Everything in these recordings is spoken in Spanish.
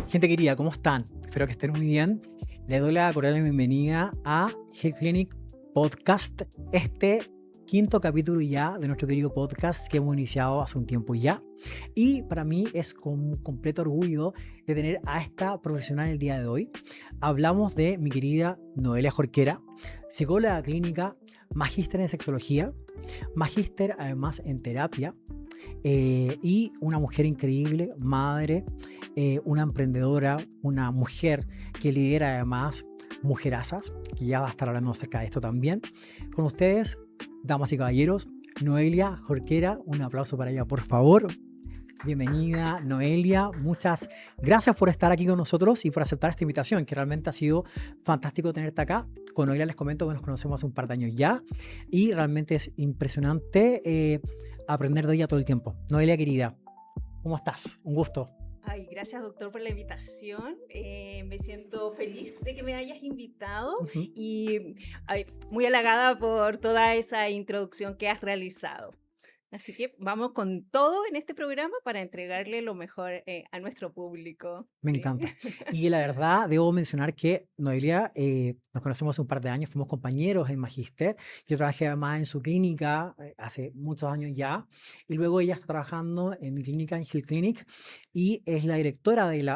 Gente querida, ¿cómo están? Espero que estén muy bien. Les doy la cordial bienvenida a Health Clinic Podcast, este quinto capítulo ya de nuestro querido podcast que hemos iniciado hace un tiempo ya. Y para mí es con completo orgullo de tener a esta profesional el día de hoy. Hablamos de mi querida Noelia Jorquera, psicóloga clínica, magíster en sexología, magíster además en terapia, y una mujer increíble, madre, una emprendedora, una mujer que lidera además Mujerazas, que ya va a estar hablando acerca de esto también. Con ustedes, damas y caballeros, Noelia Jorquera, un aplauso para ella, por favor. Bienvenida, Noelia. Muchas gracias por estar aquí con nosotros y por aceptar esta invitación, que realmente ha sido fantástico tenerte acá. Con Noelia les comento que nos conocemos hace un par de años ya y realmente es impresionante aprender de ella todo el tiempo. Noelia, querida, ¿cómo estás? Un gusto. Ay, gracias doctor por la invitación. Me siento feliz de que me hayas invitado Ujú. y muy halagada por toda esa introducción que has realizado. Así que vamos con todo en este programa para entregarle lo mejor a nuestro público. Me Sí. encanta. Y la verdad, debo mencionar que Noelia, nos conocemos hace un par de años, fuimos compañeros en Magister. Yo trabajé además en su clínica hace muchos años ya. Y luego ella está trabajando en mi clínica, en Hill Clinic, y es la directora del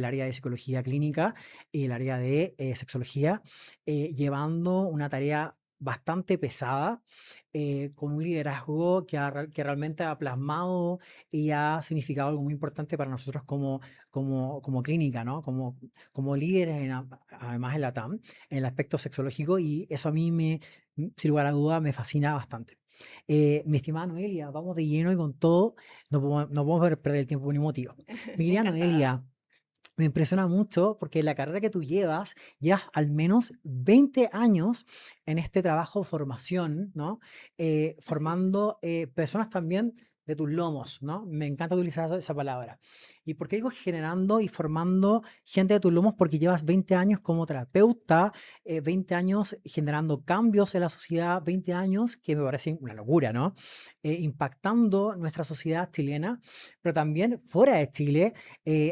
área de psicología clínica y el área de sexología, llevando una tarea bastante pesada, con un liderazgo que realmente ha plasmado y ha significado algo muy importante para nosotros como clínica, ¿no? Como líderes, además en la TAM, en el aspecto sexológico, y eso a mí, sin lugar a duda, me fascina bastante. Mi estimada Noelia, vamos de lleno y con todo, no podemos perder el tiempo ni motivo. Mi querida Encantada. Noelia, me impresiona mucho porque la carrera que tú llevas al menos 20 años en este trabajo de formación, ¿no? Así es. Formando personas también de tus lomos, ¿no? Me encanta utilizar esa palabra. ¿Y por qué digo generando y formando gente de tus lomos? Porque llevas 20 años como terapeuta, 20 años generando cambios en la sociedad, 20 años, que me parece una locura, ¿no? Impactando nuestra sociedad chilena, pero también fuera de Chile.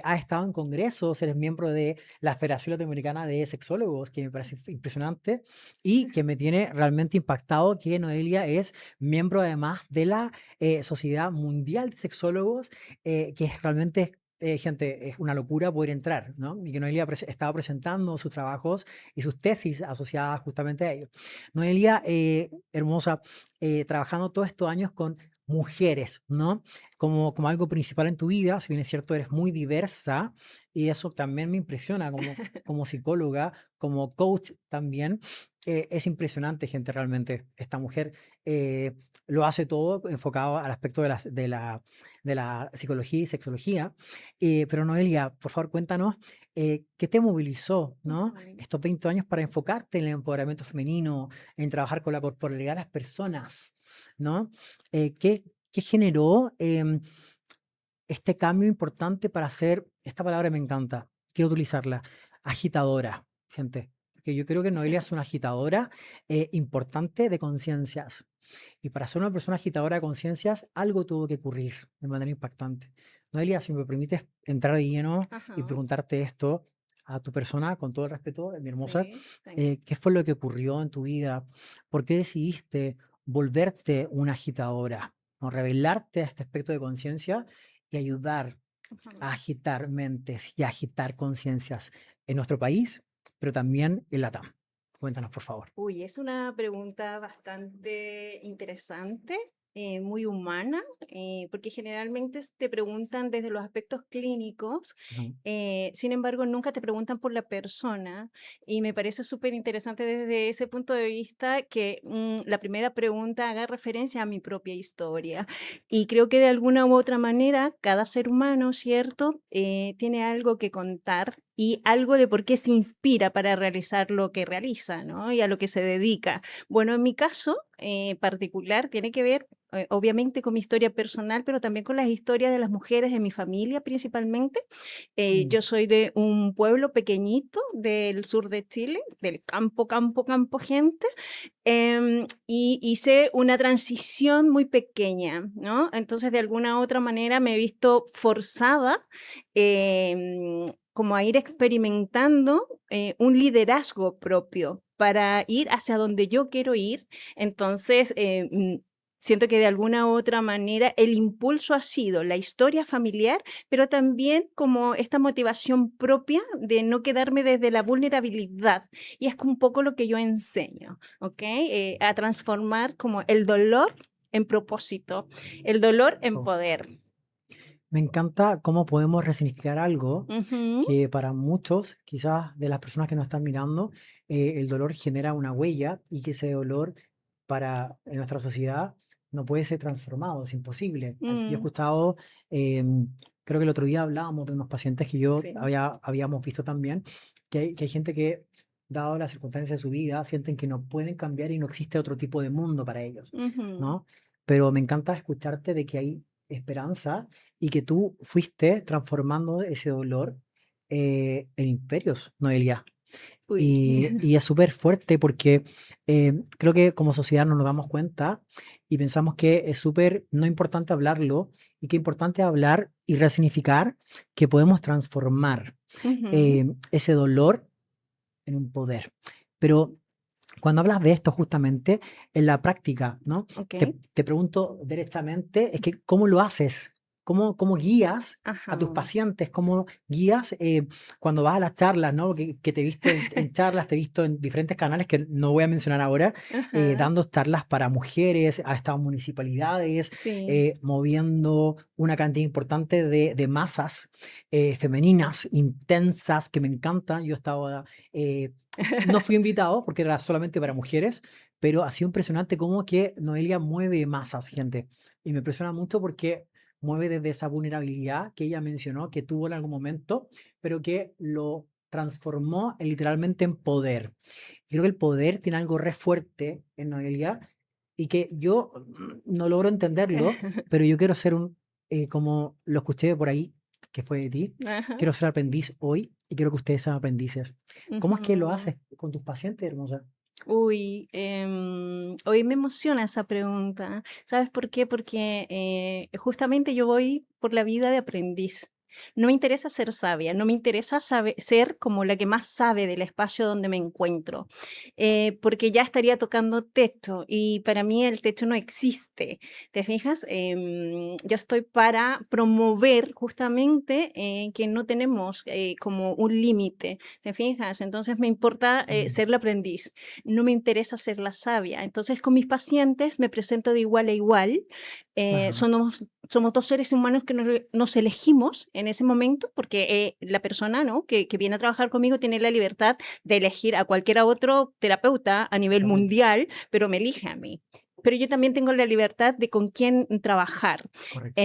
Has estado en congresos, eres miembro de la Federación Latinoamericana de Sexólogos, que me parece impresionante y que me tiene realmente impactado que Noelia es miembro además de la Sociedad Mundial de Sexólogos, que es realmente... gente, es una locura poder entrar, ¿no? Y que Noelia estaba presentando sus trabajos y sus tesis asociadas justamente a ello. Noelia, hermosa, trabajando todos estos años con mujeres, ¿no? Como algo principal en tu vida. Si bien es cierto, eres muy diversa y eso también me impresiona como psicóloga, como coach también. Es impresionante, gente, realmente. Esta mujer lo hace todo enfocado al aspecto de la psicología y sexología. Pero Noelia, por favor, cuéntanos qué te movilizó, ¿no? Ujú. Estos 20 años para enfocarte en el empoderamiento femenino, en trabajar con la corporalidad de las personas, ¿no? ¿Qué generó este cambio importante para ser, esta palabra me encanta, quiero utilizarla, agitadora, gente? Porque yo creo que Noelia es una agitadora importante de conciencias. Y para ser una persona agitadora de conciencias, algo tuvo que ocurrir de manera impactante. Noelia, si me permites entrar de lleno y Ajá. preguntarte esto a tu persona, con todo el respeto, mi hermosa, Sí, tranquilo. ¿qué fue lo que ocurrió en tu vida? ¿Por qué decidiste volverte una agitadora? ¿No? Revelarte a este aspecto de conciencia y ayudar Ajá. a agitar mentes y a agitar conciencias en nuestro país, pero también en la TAM. Cuéntanos, por favor. Uy, es una pregunta bastante interesante, muy humana, porque generalmente te preguntan desde los aspectos clínicos, Ujú. sin embargo, nunca te preguntan por la persona y me parece súper interesante desde ese punto de vista que la primera pregunta haga referencia a mi propia historia y creo que de alguna u otra manera cada ser humano, ¿cierto? Tiene algo que contar. y algo de por qué se inspira para realizar lo que realiza, ¿no? Y a lo que se dedica. Bueno, en mi caso particular tiene que ver, obviamente, con mi historia personal, pero también con las historias de las mujeres de mi familia principalmente. Mm, Yo soy de un pueblo pequeñito del sur de Chile, del campo, campo, campo, gente, y hice una transición muy pequeña, ¿no? Entonces, de alguna u otra manera me he visto forzada como a ir experimentando un liderazgo propio para ir hacia donde yo quiero ir. Entonces, siento que de alguna u otra manera el impulso ha sido la historia familiar, pero también como esta motivación propia de no quedarme desde la vulnerabilidad. Y es un poco lo que yo enseño, ¿ok? A transformar como el dolor en propósito, el dolor en oh. poder. Me encanta cómo podemos resignificar algo Ujú, que para muchos, quizás de las personas que nos están mirando, el dolor genera una huella y que ese dolor para en nuestra sociedad no puede ser transformado, es imposible. Yo he mm, escuchado, creo que el otro día hablábamos de unos pacientes que sí. habíamos visto también, que hay gente que, dado las circunstancias de su vida, sienten que no pueden cambiar y no existe otro tipo de mundo para ellos, Ujú, ¿no? Pero me encanta escucharte de que hay esperanza y que tú fuiste transformando ese dolor en imperios, Noelia. uy. Y es súper fuerte porque creo que como sociedad no nos damos cuenta y pensamos que es súper no importante hablarlo y que es importante hablar y resignificar que podemos transformar Ujú, ese dolor en un poder. Pero cuando hablas de esto justamente en la práctica, ¿no? ok. Te pregunto derechamente, es que ¿cómo lo haces? ¿Cómo guías a tus Ajá. pacientes? ¿Cómo guías cuando vas a las charlas, ¿no? Que te he visto en charlas, te he visto en diferentes canales que no voy a mencionar ahora, Ajá. dando charlas para mujeres, a estas municipalidades, Sí. moviendo una cantidad importante de masas femeninas, intensas, que me encantan. Yo estaba no fui invitado porque era solamente para mujeres, pero ha sido impresionante cómo que Noelia mueve masas, gente. Y me impresiona mucho porque mueve desde esa vulnerabilidad que ella mencionó que tuvo en algún momento, pero que lo transformó literalmente en poder. Y creo que el poder tiene algo re fuerte en Noelia y que yo no logro entenderlo, pero yo quiero ser como lo escuché por ahí, que fue de ti, Ajá. quiero ser aprendiz hoy y quiero que ustedes sean aprendices. ¿Cómo es que lo Ujú. haces con tus pacientes, hermosa? Uy, hoy me emociona esa pregunta. ¿Sabes por qué? Porque justamente yo voy por la vida de aprendiz. No me interesa ser sabia, no me interesa ser como la que más sabe del espacio donde me encuentro, porque ya estaría tocando techo y para mí el techo no existe. ¿Te fijas? Yo estoy para promover justamente que no tenemos como un límite. ¿Te fijas? Entonces me importa Mm, ser la aprendiz, no me interesa ser la sabia. Entonces, con mis pacientes me presento de igual a igual. ajá, Somos dos seres humanos que nos elegimos en ese momento, porque la persona, ¿no? que viene a trabajar conmigo tiene la libertad de elegir a cualquier otro terapeuta a nivel exactamente, mundial, pero me elige a mí. Pero yo también tengo la libertad de con quién trabajar. correcto.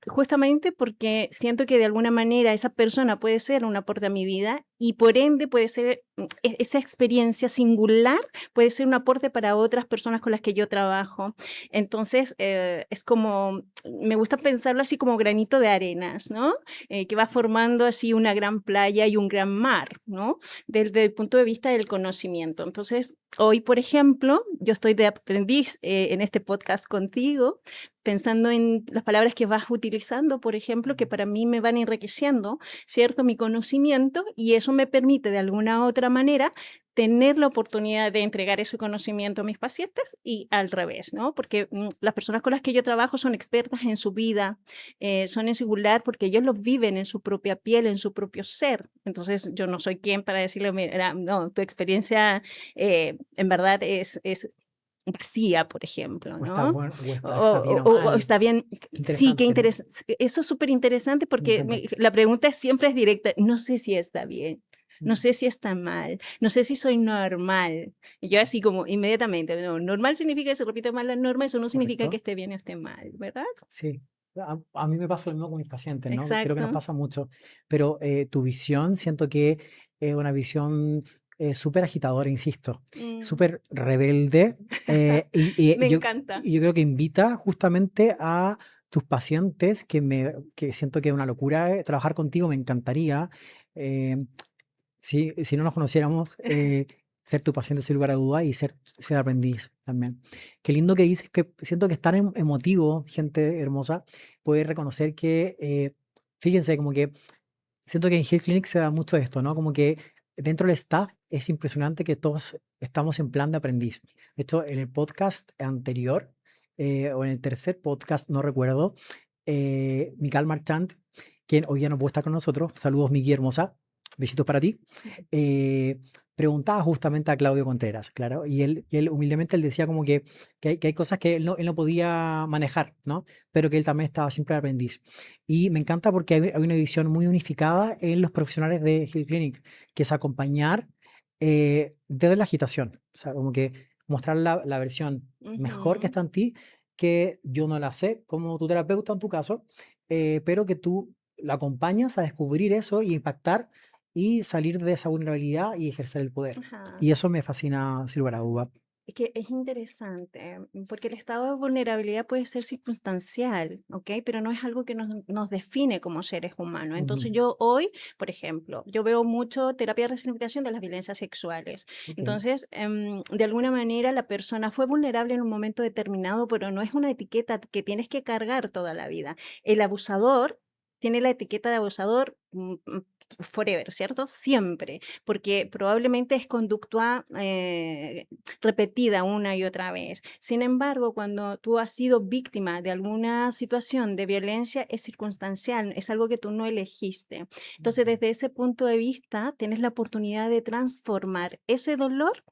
Justamente porque siento que de alguna manera esa persona puede ser un aporte a mi vida y por ende puede ser esa experiencia singular, puede ser un aporte para otras personas con las que yo trabajo. Entonces, es como, me gusta pensarlo así como granito de arenas, ¿no? Que va formando así una gran playa y un gran mar, ¿no? Desde el punto de vista del conocimiento. Entonces, hoy, por ejemplo, yo estoy de aprendiz en este podcast contigo, pensando en las palabras que vas utilizando, por ejemplo, que para mí me van enriqueciendo, ¿cierto? Mi conocimiento y eso me permite de alguna otra manera tener la oportunidad de entregar ese conocimiento a mis pacientes y al revés, ¿no? Porque las personas con las que yo trabajo son expertas en su vida, son en singular porque ellos lo viven en su propia piel, en su propio ser. Entonces, yo no soy quien para decirle, mira, no, tu experiencia en verdad es vacía, por ejemplo, O está ¿no? bueno, está bien o O mal. está bien. Qué Sí, qué interesante, ¿no? interesante. Eso es súper interesante Me porque encanta. la pregunta siempre es directa. No sé si está bien. No Mm, sé si está mal, no sé si soy normal. Y yo así como inmediatamente, no, normal significa que se repite mal la norma, eso no significa que correcto. esté bien o esté mal, ¿verdad? Sí. A mí me pasa lo mismo con mis pacientes, ¿no? Creo que nos Exacto. pasa mucho, pero tu visión siento que es una visión súper agitadora, insisto, Mm. súper rebelde Me encanta. y yo creo que invita justamente a tus pacientes que siento que es una locura trabajar contigo, me encantaría. eh, si no nos conociéramos, ser tu paciente sin lugar a duda y ser aprendiz también. Qué lindo que dices que siento que es tan emotivo, gente hermosa, poder reconocer que, fíjense, como que siento que en Health Clinic se da mucho esto, ¿no? Como que dentro del staff es impresionante que todos estamos en plan de aprendiz. De hecho, en el podcast anterior, o en el tercer podcast, no recuerdo, Mical Marchand, quien hoy día no puede estar con nosotros, saludos Miki hermosa, besitos para ti, eh, preguntaba justamente a Claudio Contreras, claro, y él humildemente él decía como que hay cosas que él no podía manejar, ¿no? Pero que él también estaba siempre de aprendiz. Y me encanta porque hay una visión muy unificada en los profesionales de Hill Clinic, que es acompañar desde la agitación. O sea, como que mostrar la versión mejor que Ujú. está en ti, que yo no la sé como tu terapeuta en tu caso, pero que tú la acompañas a descubrir eso y impactar y salir de esa vulnerabilidad y ejercer el poder. Ajá. Y eso me fascina sin lugar a duda. Es que es interesante, porque el estado de vulnerabilidad puede ser circunstancial, ¿ok? Pero no es algo que nos define como seres humanos. Ujú. Entonces yo hoy, por ejemplo, yo veo mucho terapia de resignificación de las violencias sexuales. Ok. Entonces, de alguna manera la persona fue vulnerable en un momento determinado, pero no es una etiqueta que tienes que cargar toda la vida. El abusador tiene la etiqueta de abusador forever, ¿cierto? Siempre, porque probablemente es conductua repetida una y otra vez. Sin embargo, cuando tú has sido víctima de alguna situación de violencia, es circunstancial, es algo que tú no elegiste. Entonces, Ujú. desde ese punto de vista, tienes la oportunidad de transformar ese dolor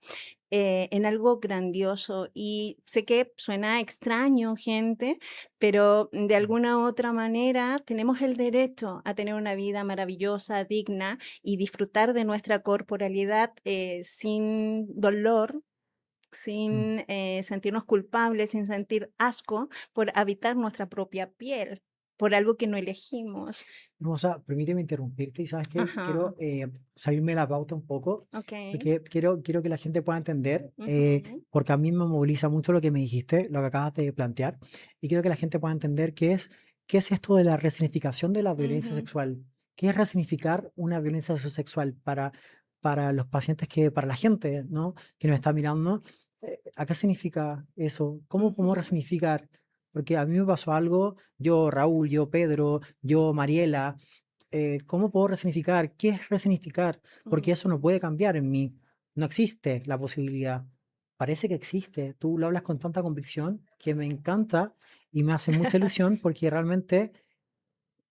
en algo grandioso. Y sé que suena extraño, gente, pero de alguna u otra manera tenemos el derecho a tener una vida maravillosa, digna y disfrutar de nuestra corporalidad sin dolor, Mm. sin sentirnos culpables, sin sentir asco por habitar nuestra propia piel, por algo que no elegimos. Hermosa, permíteme interrumpirte y sabes que Ajá, quiero salirme de la pauta un poco, ok. porque quiero que la gente pueda entender, Ujú, porque a mí me moviliza mucho lo que me dijiste, lo que acabas de plantear, y quiero que la gente pueda entender qué es esto de la resignificación de la violencia ujú, sexual. ¿Qué es resignificar una violencia sexual para los pacientes para la gente, ¿no? Que nos está mirando? ¿A qué significa eso? ¿Cómo podemos ujú, resignificar? Porque a mí me pasó algo, yo, Raúl, yo, Pedro, yo, Mariela, ¿cómo puedo resignificar? ¿Qué es resignificar? Porque eso no ujú. puede cambiar en mí. No existe la posibilidad. Parece que existe. Tú lo hablas con tanta convicción que me encanta y me hace mucha ilusión porque realmente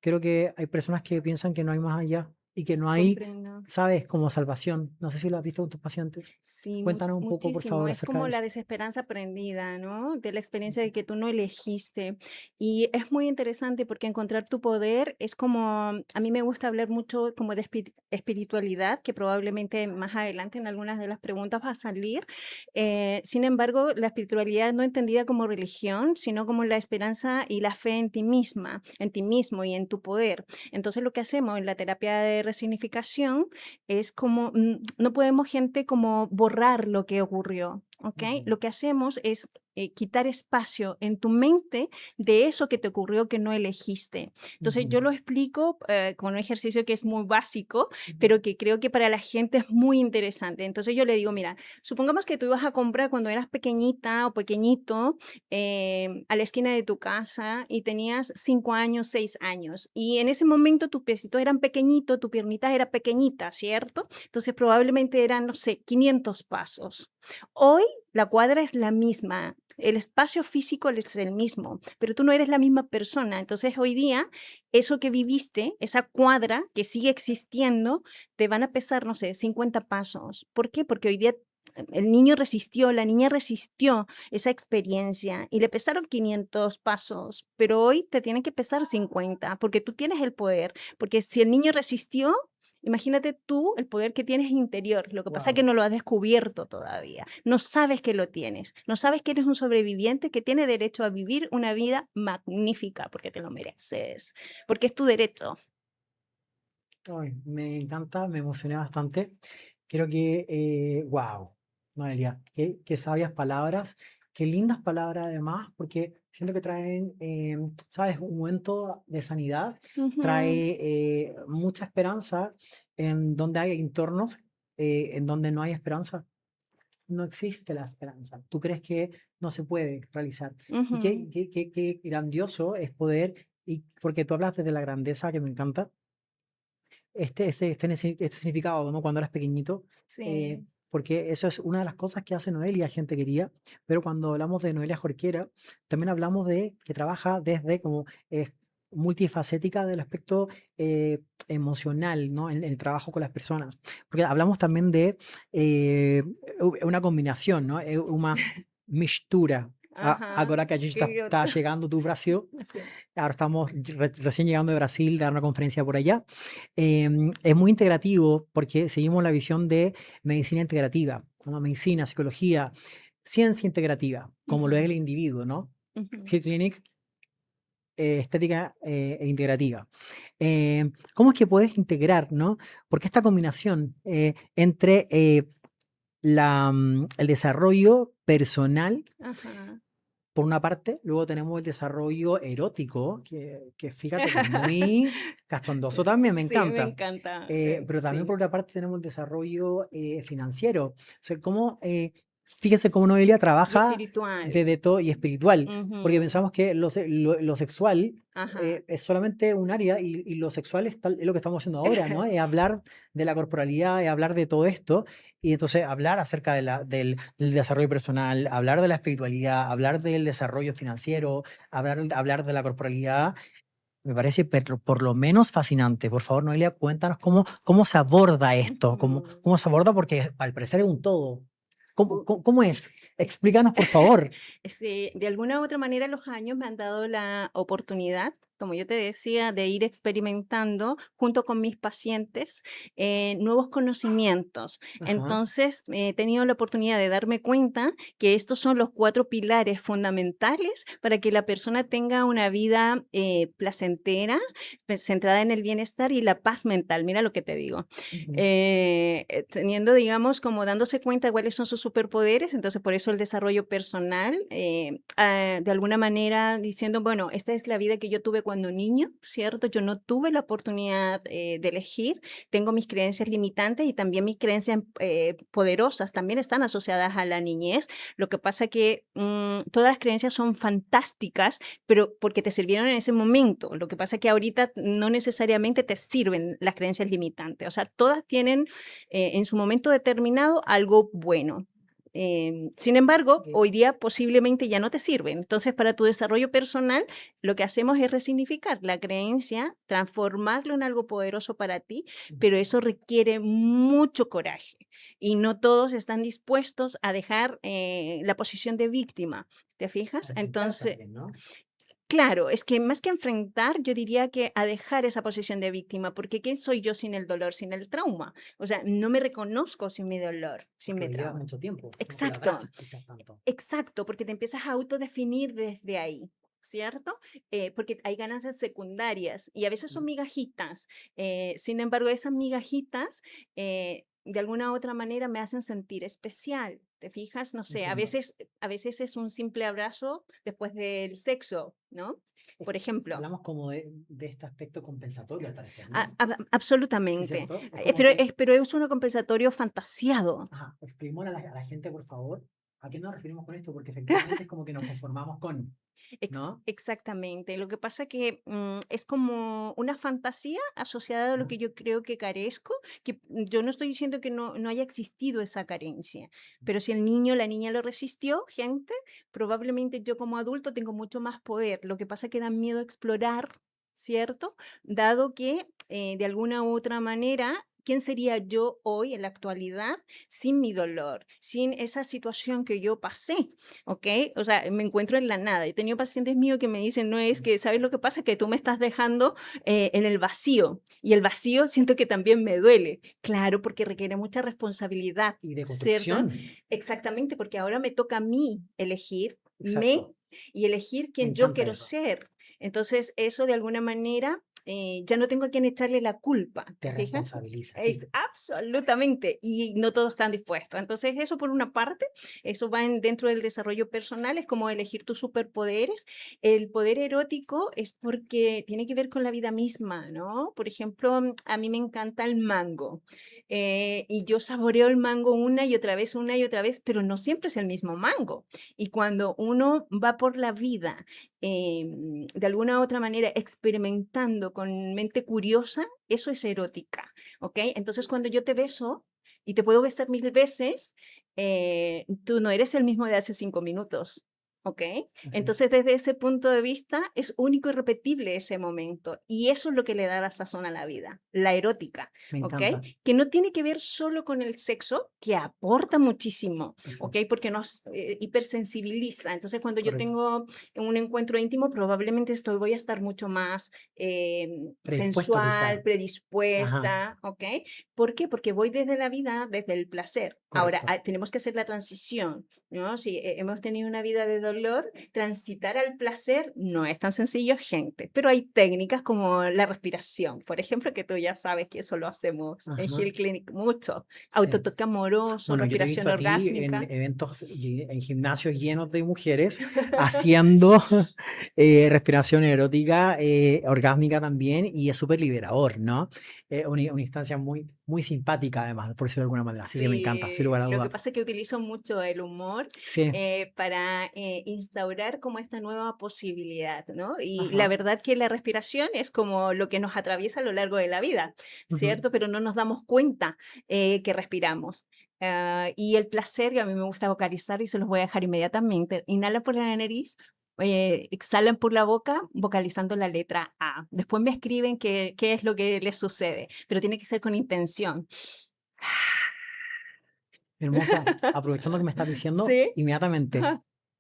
creo que hay personas que piensan que no hay más allá y que no hay, Comprendo. ¿sabes? Como salvación. No sé si lo has visto con tus pacientes. Sí, Cuéntanos un poco, por muchísimo. favor, Es acerca como de la eso. desesperanza aprendida, ¿no? De la experiencia Ujú. de que tú no elegiste. Y es muy interesante porque encontrar tu poder es como, a mí me gusta hablar mucho como de espiritualidad, que probablemente más adelante en algunas de las preguntas va a salir. Sin embargo, la espiritualidad no entendida como religión, sino como la esperanza y la fe en ti misma, en ti mismo y en tu poder. Entonces, lo que hacemos en la terapia de resignificación es como, no podemos, gente, como borrar lo que ocurrió, ¿ok? Ujú. Lo que hacemos es quitar espacio en tu mente de eso que te ocurrió que no elegiste. Entonces, Ujú. yo lo explico con un ejercicio que es muy básico, Ujú. pero que creo que para la gente es muy interesante. Entonces, yo le digo, mira, supongamos que tú ibas a comprar cuando eras pequeñita o pequeñito a la esquina de tu casa y tenías 5 años, 6 años. Y en ese momento tus piecitos eran pequeñitos, tu piernita era pequeñita, ¿cierto? Entonces probablemente eran, no sé, 500 pasos. Hoy la cuadra es la misma, el espacio físico es el mismo, pero tú no eres la misma persona. Entonces hoy día, eso que viviste, esa cuadra que sigue existiendo, te van a pesar, no sé, 50 pasos. ¿Por qué? Porque hoy día el niño resistió, la niña resistió esa experiencia y le pesaron 500 pasos, pero hoy te tienen que pesar 50 porque tú tienes el poder, porque si el niño resistió, Imagínate tú el poder que tienes interior, lo que pasa es que Wow. no lo has descubierto todavía, no sabes que lo tienes, no sabes que eres un sobreviviente que tiene derecho a vivir una vida magnífica, porque te lo mereces, porque es tu derecho. Ay, me encanta, me emocioné bastante. Creo que, wow, Noelia, qué sabias palabras, qué lindas palabras además, porque siento que traen, sabes, un momento de sanidad, Ujú, trae mucha esperanza en donde hay entornos en donde no hay esperanza. No existe la esperanza. Tú crees que no se puede realizar. Y ujú, qué grandioso es poder, y porque tú hablas desde la grandeza que me encanta este significado, ¿no? Cuando eras pequeñito, eh, sí, porque eso es una de las cosas que hace Noelia, gente quería, pero cuando hablamos de Noelia Jorquera, también hablamos de que trabaja desde como multifacética del aspecto emocional, ¿no? En el trabajo con las personas, porque hablamos también de eh, una combinación, ¿no? Una mistura. ajá, Agora que a gente qué está idiota. llegando do Brasil, Sí. ahora estamos recién llegando de Brasil, dar una conferencia por allá. Es muy integrativo porque seguimos la visión de medicina integrativa, ¿no? Medicina, psicología, ciencia integrativa, como lo es Ujú, el individuo, ¿no? ujú, Fit Clinic, estética e integrativa. ¿Cómo es que puedes integrar, ¿no? Porque esta combinación entre el desarrollo personal ajá. por una parte, luego tenemos el desarrollo erótico, que fíjate que es muy cachondoso también, me Sí, me encanta. encanta, Pero también por sí, otra parte tenemos el desarrollo financiero. O sea, fíjese cómo Noelia y trabaja espiritual. desde todo y espiritual, porque Ujú, pensamos que lo sexual ajá. es solamente un área y lo sexual es lo que estamos haciendo ahora, ¿no? Es hablar de la corporalidad, es hablar de todo esto y entonces hablar acerca del desarrollo personal, hablar de la espiritualidad, hablar del desarrollo financiero, hablar de la corporalidad, me parece por lo menos fascinante. Por favor, Noelia, cuéntanos cómo se aborda esto, Ujú. cómo se aborda, porque al parecer es un todo. ¿Cómo, Bu cómo, cómo es? es Explícanos, por favor. Sí, de alguna u otra manera los años me han dado la oportunidad, como yo te decía, de ir experimentando junto con mis pacientes nuevos conocimientos. Ajá. Entonces, he tenido la oportunidad de darme cuenta que estos son los 4 pilares fundamentales para que la persona tenga una vida placentera, pues, centrada en el bienestar y la paz mental. Mira lo que te digo. Ujú. Teniendo, digamos, como dándose cuenta de cuáles son sus superpoderes, entonces por eso el desarrollo personal, de alguna manera diciendo, bueno, esta es la vida que yo tuve cuando niño, ¿cierto? Yo no tuve la oportunidad de elegir, tengo mis creencias limitantes y también mis creencias poderosas también están asociadas a la niñez. Lo que pasa que todas las creencias son fantásticas, pero porque te sirvieron en ese momento. Lo que pasa es que ahorita no necesariamente te sirven las creencias limitantes. O sea, todas tienen en su momento determinado algo bueno. Sin embargo, Ok. hoy día posiblemente ya no te sirven. Entonces, para tu desarrollo personal, lo que hacemos es resignificar la creencia, transformarlo en algo poderoso para ti, pero eso requiere mucho coraje y no todos están dispuestos a dejar la posición de víctima. ¿Te A fijas? enfrentar Entonces, también, ¿no? claro, es que más que enfrentar, yo diría que a dejar esa posición de víctima, porque ¿quién soy yo sin el dolor, sin el trauma? O sea, no me reconozco sin mi dolor, sin Porque mi lo llevas trauma. mucho tiempo, no que lo Exacto, abrazas quizás tanto. exacto, porque te empiezas a autodefinir desde ahí. ¿Cierto? Porque hay ganancias secundarias y a veces son migajitas. Sin embargo, esas migajitas de alguna u otra manera me hacen sentir especial. ¿Te fijas? No sé, Entiendo. a veces es un simple abrazo después del sexo, ¿no? Es- Por ejemplo. Hablamos como de este aspecto compensatorio, al parecer, ¿no? Sí, Absolutamente. ¿cierto? Es como que Pero es un compensatorio fantasiado. ajá, expliquémosle a la gente, por favor, a qué nos referimos con esto, porque efectivamente es como que nos conformamos con, ¿no? Exactamente. Lo que pasa que es como una fantasía asociada a lo Ajá. que yo creo que carezco, que yo no estoy diciendo que no haya existido esa carencia, pero si el niño, la niña lo resistió, gente, probablemente yo como adulto tengo mucho más poder. Lo que pasa que da miedo explorar, ¿cierto? Dado que de alguna u otra manera ¿quién sería yo hoy en la actualidad sin mi dolor, sin esa situación que yo pasé? ¿Ok? O sea, me encuentro en la nada. He tenido pacientes míos que me dicen, no es que, ¿sabes lo que pasa? Que tú me estás dejando en el vacío y el vacío siento que también me duele. Claro, porque requiere mucha responsabilidad, Y de ¿cierto? construcción. Exactamente, porque ahora me toca a mí elegir Exacto. y elegir Me quién yo encanta quiero eso. ser. Entonces, eso de alguna manera ya no tengo a quien echarle la culpa, Te ¿te fijas? responsabiliza a ti. Es absolutamente, y no todos están dispuestos. Entonces, eso por una parte, eso va dentro del desarrollo personal, es como elegir tus superpoderes. El poder erótico es porque tiene que ver con la vida misma, ¿no? Por ejemplo, a mí me encanta el mango y yo saboreo el mango una y otra vez, pero no siempre es el mismo mango. Y cuando uno va por la vida de alguna u otra manera experimentando con mente curiosa, eso es erótica, ¿ok? Entonces cuando yo te beso y te puedo besar 1000 veces, tú no eres el mismo de hace 5 minutos. ¿Ok? Así es. Entonces, desde ese punto de vista, es único y repetible ese momento. Y eso es lo que le da la sazón a la vida, la erótica, Me ¿ok? encanta. Que no tiene que ver solo con el sexo, que aporta muchísimo, Así ¿ok? es. Porque nos hipersensibiliza. Entonces, cuando yo Correcto. tengo en un encuentro íntimo, probablemente voy a estar mucho más Predispuesto sensual, quizá. Ajá. predispuesta, ¿ok? ¿Por qué? Porque voy desde la vida, desde el placer. Ahora, Correcto. tenemos que hacer la transición, ¿no? Si hemos tenido una vida de dolor, transitar al placer no es tan sencillo, gente, pero hay técnicas como la respiración, por ejemplo, que tú ya sabes que eso lo hacemos en Ajá. Heal Clinic mucho. Sí. Autotoque amoroso, Bueno, yo te he visto respiración a ti en orgásmica. eventos, en gimnasios llenos de mujeres haciendo respiración erótica, orgásmica también, y es súper liberador, ¿no? Una instancia muy, muy simpática además, por decirlo de alguna manera, así que me encanta, sin Sí, lugar a lo que duda. pasa es que utilizo mucho el humor Sí, para instaurar como esta nueva posibilidad, ¿no? Y la ajá, verdad que la respiración es como lo que nos atraviesa a lo largo de la vida, ujú. ¿cierto? Pero no nos damos cuenta que respiramos. Y el placer, que a mí me gusta vocalizar y se los voy a dejar inmediatamente. Inhala por la nariz, exhalan por la boca, vocalizando la letra A. Después me escriben qué es lo que les sucede, pero tiene que ser con intención. Hermosa, aprovechando que me estás diciendo, ¿Sí? inmediatamente,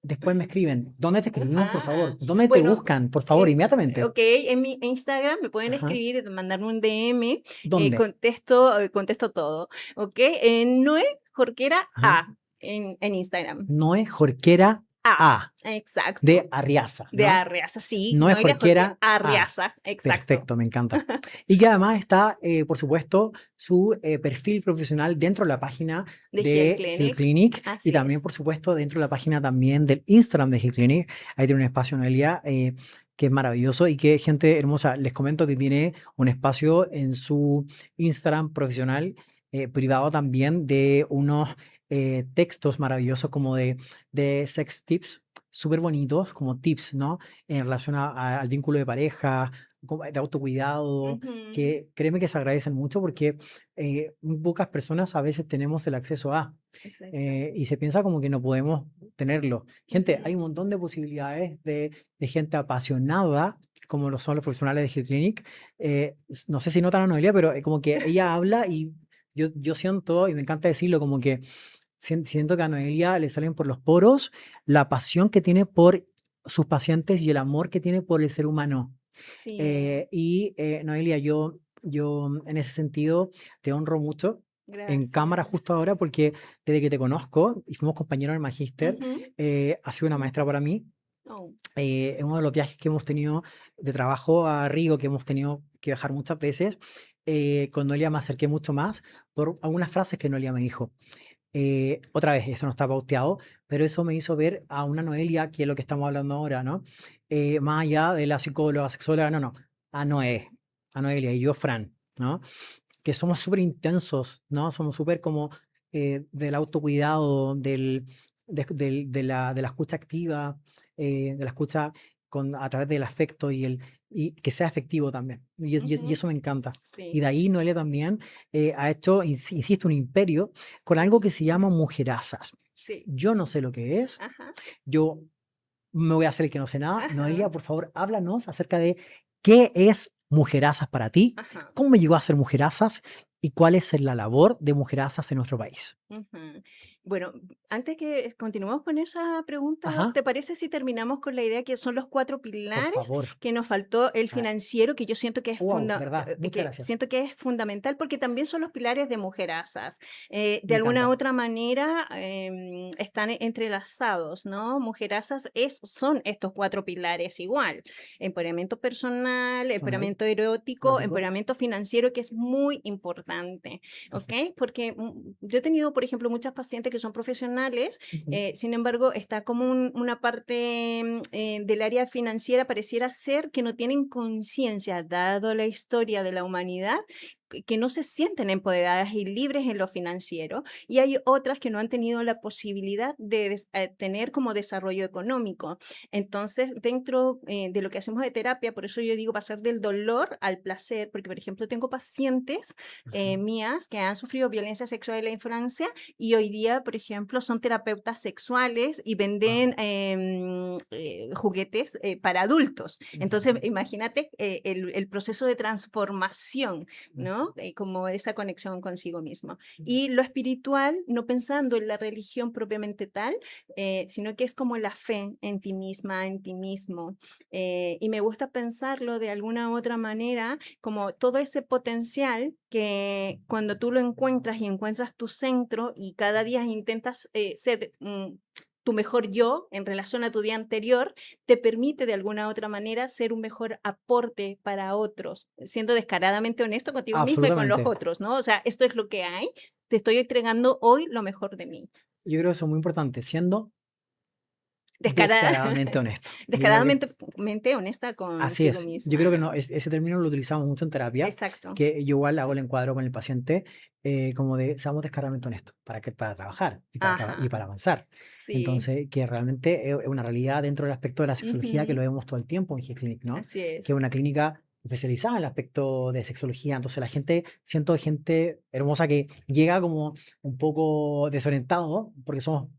después me escriben, ¿dónde te escribimos, por favor? Ah, ¿Dónde te bueno, buscan, por favor, inmediatamente? ok, en mi Instagram me pueden Ajá, escribir, mandarme un DM, ¿dónde? contesto todo, ok. Noé Jorquera Ajá, A en Instagram. Noé Jorquera A, A, de exacto. Arriaza, De ¿no? Arriaza, sí, No es Noelia Jorquera Jorquera A. Arriaza, exacto. Perfecto, me encanta. Y que además está, por supuesto, su perfil profesional dentro de la página De Heal de Heal Clinic, Clinic y así también, es. por supuesto, dentro de la página también del Instagram de Heal Clinic. Ahí tiene un espacio, Noelia, que es maravilloso y que, gente hermosa, les comento que tiene un espacio en su Instagram profesional, privado también, de unos textos maravillosos como de sex tips, súper bonitos, como tips, ¿no? En relación al vínculo de pareja, de autocuidado, Ujú, que créeme que se agradecen mucho porque muy pocas personas a veces tenemos el acceso a, exacto. y se piensa como que no podemos tenerlo. Gente, hay Ujú, un montón de posibilidades de gente apasionada, como lo son los profesionales de Health Clinic. No sé si notan a Noelia, pero como que ella habla y yo siento, y me encanta decirlo, como que siento que a Noelia le salen por los poros la pasión que tiene por sus pacientes y el amor que tiene por el ser humano. sí, Noelia, yo en ese sentido te honro mucho en cámara gracias. justo ahora porque desde que te conozco y fuimos compañeros en el magíster, Ujú. has sido una maestra para mí. Oh, En uno de los viajes que hemos tenido de trabajo a Río, que hemos tenido que viajar muchas veces, con Noelia me acerqué mucho más por algunas frases que Noelia me dijo. Otra vez, esto no está pauteado, pero eso me hizo ver a una Noelia, que es lo que estamos hablando ahora, ¿no? Más allá de la psicóloga, sexóloga, no, no, a Noé, a Noelia y yo, Fran, ¿no? Que somos súper intensos, ¿no? Somos súper como del autocuidado, de la escucha activa, de la escucha a través del afecto y que sea efectivo también. Y ujú, eso me encanta. Y sí, de ahí Noelia también ha hecho, insisto, un imperio con algo que se llama mujerasas. sí. Yo no sé lo que es, Ajá, yo me voy a hacer el que no sé nada. ajá, Noelia, por favor, háblanos acerca de qué es Mujerasas para ti, ajá. cómo llegó a ser Mujerasas y cuál es la labor de Mujerasas en nuestro país. Ujú. Bueno, antes que continuemos con esa pregunta, Ajá, ¿te parece si terminamos con la idea que son los 4 por pilares? favor. Que nos faltó el Ah, financiero, que yo siento que es wow, ¿verdad? Muchas que gracias. siento que es fundamental, porque también son los pilares de Mujerasas. De Me alguna encanta. otra manera, están entrelazados, ¿no? Mujerasas son estos 4 pilares igual: empoderamiento personal, Personal, empoderamiento erótico, erótico. empoderamiento financiero, que es muy importante. ¿Ok? Perfecto. Porque yo he tenido, por ejemplo, muchas pacientes que son profesionales, Ujú, sin embargo, está como una parte del área financiera, pareciera ser que no tienen conciencia, dado la historia de la humanidad, que no se sienten empoderadas y libres en lo financiero, y hay otras que no han tenido la posibilidad de tener como desarrollo económico. Entonces, dentro de lo que hacemos de terapia, por eso yo digo pasar del dolor al placer, porque, por ejemplo, tengo pacientes ajá. mías que han sufrido violencia sexual en la infancia y hoy día, por ejemplo, son terapeutas sexuales y venden Wow. juguetes para adultos. Entonces, Ujú, imagínate el proceso de transformación, ujú, ¿no? Como esa conexión consigo mismo. ujú. Y lo espiritual, no pensando en la religión propiamente tal, sino que es como la fe en ti misma, en ti mismo. Y me gusta pensarlo de alguna u otra manera como todo ese potencial que cuando tú lo encuentras y encuentras tu centro y cada día intentas ser tu mejor yo en relación a tu día anterior, te permite de alguna u otra manera ser un mejor aporte para otros, siendo descaradamente honesto contigo misma y con los Absolutamente. otros, ¿no? O sea, esto es lo que hay, te estoy entregando hoy lo mejor de mí. Yo creo que eso es muy importante, siendo Descarada, descaradamente honesto. Yo creo que descaradamente honesta así consigo es. Yo creo que misma. no, ese término lo utilizamos mucho en terapia, Exacto. que yo igual hago el encuadro con el paciente, como de seamos descaradamente honestos, para trabajar y Ajá. para avanzar. Sí. Entonces, que realmente es una realidad dentro del aspecto de la sexología que lo Ujú. vemos todo el tiempo en G-Clinic, ¿no? Así Que es es. una clínica especializada en el aspecto de sexología. Entonces, la gente, siento gente hermosa que llega como un poco desorientado, porque somos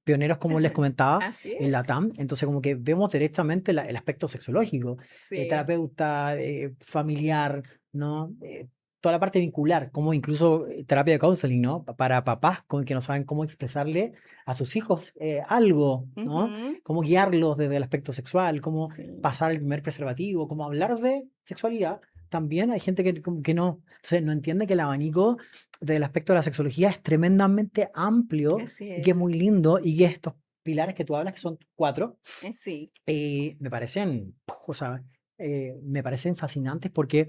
pioneros, como les comentaba, Así en la es. TAM. Entonces, como que vemos directamente el aspecto sexológico, Sí. terapeuta, familiar, ¿no? Toda la parte vincular, como incluso terapia de counseling, ¿no? Para papás con que no saben cómo expresarle a sus hijos algo, ¿no? Ujú. Cómo guiarlos desde el aspecto sexual, cómo Sí. pasar el primer preservativo, cómo hablar de sexualidad. También hay gente que, como que no, entonces no entiende que el abanico del aspecto de la sexología es tremendamente amplio Así y que es es. muy lindo y que estos pilares que tú hablas, que son 4, Sí. me parecen, o sea, me parecen fascinantes porque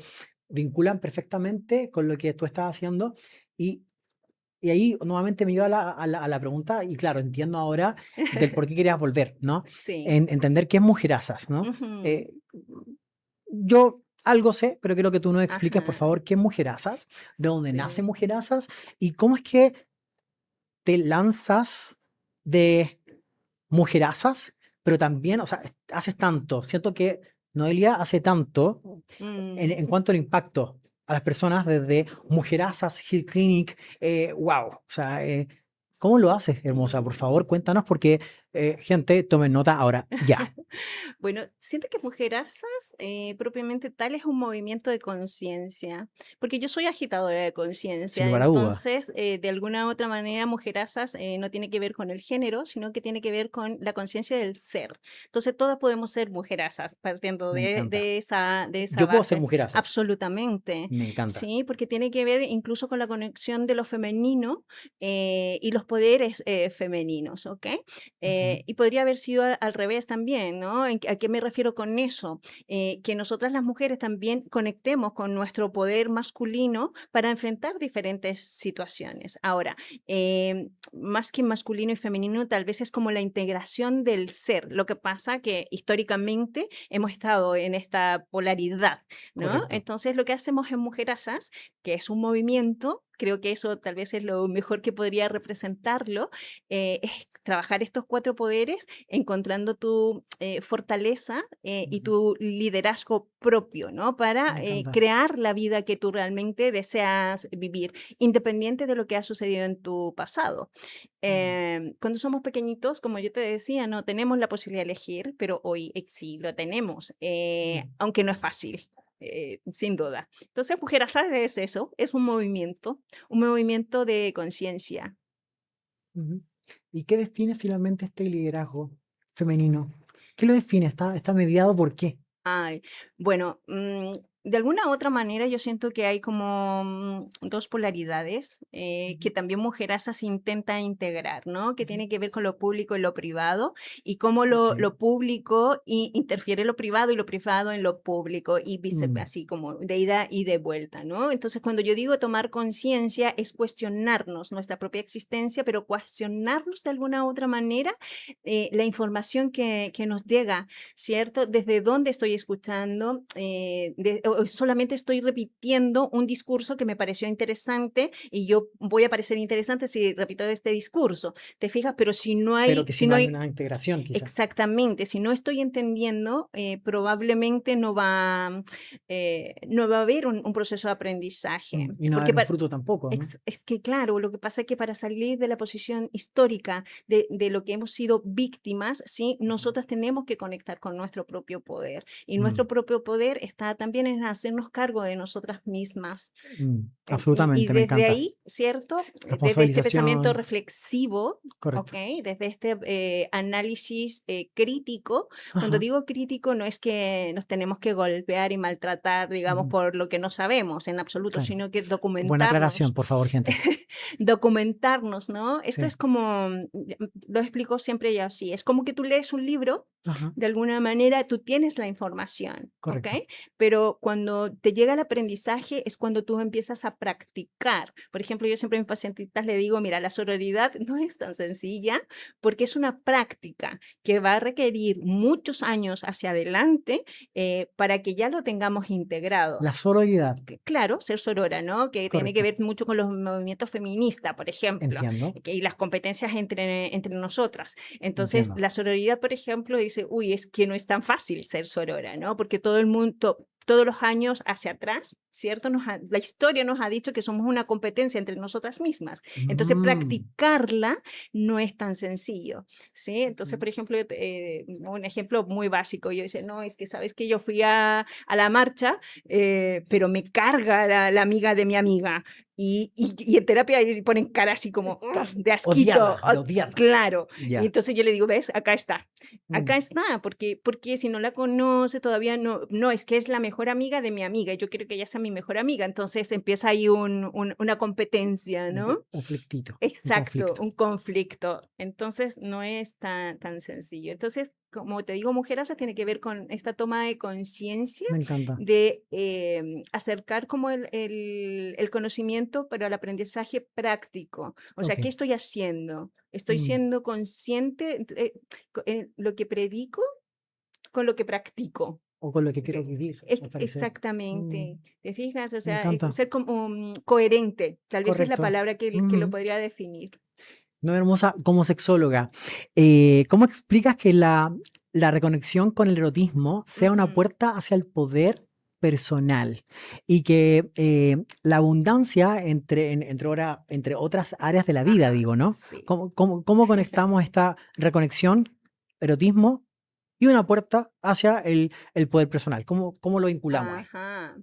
vinculan perfectamente con lo que tú estás haciendo y, y ahí nuevamente me iba a la pregunta y claro, entiendo ahora del por qué querías volver, ¿no? Sí. Entender qué es Mujerasas, ¿no? Ujú. Eh, yo algo sé, pero quiero que tú nos expliques, por Ajá. favor, qué es Mujerasas, de dónde nace Sí. Mujerasas y cómo es que te lanzas de Mujerasas, pero también, o sea, haces tanto. Siento que Noelia hace tanto en Mm. cuanto al impacto a las personas desde Mujerasas, Hill Clinic, wow. O sea, ¿cómo lo haces, hermosa? Por Mm. favor, cuéntanos porque, gente, tomen nota ahora, ya. Bueno, siento que Mujerasas, propiamente tal, es un movimiento de conciencia, porque yo soy agitadora de Sin conciencia, lugar a dudas. entonces, de alguna u otra manera, Mujerasas no tiene que ver con el género, sino que tiene que ver con la conciencia del ser. Entonces, todas podemos ser Mujerasas, partiendo Me encanta. de esa Yo puedo ser base, Mujerasas. absolutamente, Me encanta. sí, porque tiene que ver incluso con la conexión de lo femenino y los poderes femeninos, ¿ok? Ujú, Y podría haber sido al revés también, ¿no? ¿A qué me refiero con eso? Que nosotras las mujeres también conectemos con nuestro poder masculino para enfrentar diferentes situaciones. Ahora, más que masculino y femenino, tal vez es como la integración del ser. Lo que pasa que históricamente hemos estado en esta polaridad, ¿no? correcto. Entonces, lo que hacemos en Mujerasas, que es un movimiento, creo que eso tal vez es lo mejor que podría representarlo, es trabajar estos 4 poderes encontrando tu fortaleza y Ujú, tu liderazgo propio, ¿no? Para me encanta. crear la vida que tú realmente deseas vivir, independiente de lo que ha sucedido en tu pasado. Mm, Cuando somos pequeñitos, como yo te decía, no tenemos la posibilidad de elegir, pero hoy sí lo tenemos, mm. aunque no es fácil. sin duda. Entonces, Mujerasas es eso, es un movimiento de conciencia. Ujú. ¿Y qué define finalmente este liderazgo femenino? ¿Qué lo define? ¿Está mediado por qué? Ay, bueno, de alguna u otra manera yo siento que hay como dos polaridades que Ujú. también Mujerasas intenta integrar, ¿no? Que Ujú. tiene que ver con lo público y lo privado y cómo Ok. lo público interfiere en lo privado y lo privado en lo público y Mm, así como de ida y de vuelta, ¿no? Entonces cuando yo digo tomar conciencia es cuestionarnos nuestra propia existencia, pero cuestionarnos de alguna u otra manera la información que nos llega, ¿cierto? ¿Desde dónde estoy escuchando? O solamente estoy repitiendo un discurso que me pareció interesante y yo voy a parecer interesante si repito este discurso, ¿te fijas? Pero pero que si si no no hay hay una integración, quizás. exactamente, si no estoy entendiendo, probablemente no va a haber un proceso de aprendizaje, Y no va a porque haber un fruto tampoco, ¿no? es que claro, lo que pasa es que para salir de la posición histórica de lo que hemos sido víctimas, ¿sí? Ujú. Nosotras tenemos que conectar con nuestro propio poder. Y nuestro Mm, propio poder está también en hacernos cargo de nosotras mismas. Y absolutamente, me desde encanta. ahí, ¿cierto? Desde este pensamiento Responsabilización, reflexivo, ¿ok? correcto. Desde este análisis crítico. Cuando Ajá. digo crítico, no es que nos tenemos que golpear y maltratar, digamos, Ujú. por lo que no sabemos en absoluto, Claro. sino que Buena aclaración, documentarnos. por favor, gente. Documentarnos, ¿no? Esto Sí. es como, lo explico siempre ya así, es como que tú lees un libro, Ajá. de alguna manera tú tienes la información, ¿ok? Correcto. Pero cuando te llega el aprendizaje es cuando tú empiezas a practicar. Por ejemplo, yo siempre a mis pacientitas le digo, mira, la sororidad no es tan sencilla porque es una práctica que va a requerir muchos años hacia adelante para que ya lo tengamos integrado. La sororidad. Claro, ser sorora, ¿no? Que tiene que Correcto. ver mucho con los movimientos feministas, por ejemplo, Entiendo. y las competencias entre nosotras. Entonces, Entiendo. la sororidad, por ejemplo, dice, uy, es que no es tan fácil ser sorora, ¿no? Porque todo el mundo, todos los años hacia atrás, ¿cierto? La historia nos ha dicho que somos una competencia entre nosotras mismas. Entonces, Mm, practicarla no es tan sencillo, ¿sí? Entonces, ujú. por ejemplo, un ejemplo muy básico, yo decía, no, es que sabes que yo fui a la marcha pero me carga la amiga de mi amiga. Y en terapia ahí ponen cara así como "Ugh", de asquito. Odiada, de odiada. Claro. Y Ya. entonces yo le digo, ¿ves? Acá Mm, está, porque si no la conoce todavía no, es que es la mejor amiga de mi amiga y yo quiero que ella sea mi mejor amiga. Entonces empieza ahí una competencia, ¿no? conflictito, un Exacto, conflicto. un conflicto. Entonces, no es tan sencillo. Entonces, como te digo, Mujerasa tiene que ver con esta toma de conciencia Me encanta. de acercar como el conocimiento, pero al aprendizaje práctico. O sea, Ok. ¿qué estoy haciendo? ¿Estoy Mm, siendo consciente lo que predico con lo que practico? o con lo que Ok, quiero vivir, me parece. Mm, exactamente, ¿te fijas? O me sea, encanta. ser como coherente, tal vez es la Correcto. palabra que lo Ujú. podría definir. No, hermosa, como sexóloga, ¿cómo explicas que la reconexión con el erotismo sea una Ujú. puerta hacia el poder personal y que la abundancia entre otras áreas de la vida, Ajá, digo, ¿no? sí. ¿Cómo conectamos esta reconexión, erotismo y una puerta hacia el poder personal? ¿Cómo lo vinculamos ahí? Ajá.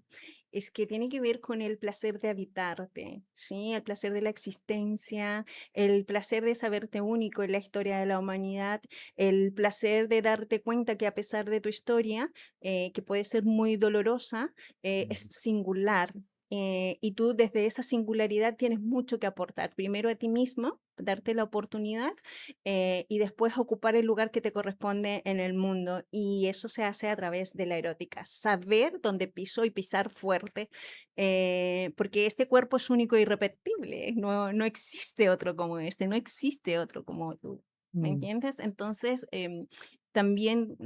Es que tiene que ver con el placer de habitarte, ¿sí? El placer de la existencia, el placer de saberte único en la historia de la humanidad, el placer de darte cuenta que a pesar de tu historia, que puede ser muy dolorosa, es Mm, singular. Y tú desde esa singularidad tienes mucho que aportar. Primero a ti mismo, darte la oportunidad y después ocupar el lugar que te corresponde en el mundo. Y eso se hace a través de la erótica, saber dónde piso y pisar fuerte, porque este cuerpo es único e irrepetible, no existe otro como este, no existe otro como tú, ¿me mm, entiendes? Entonces, también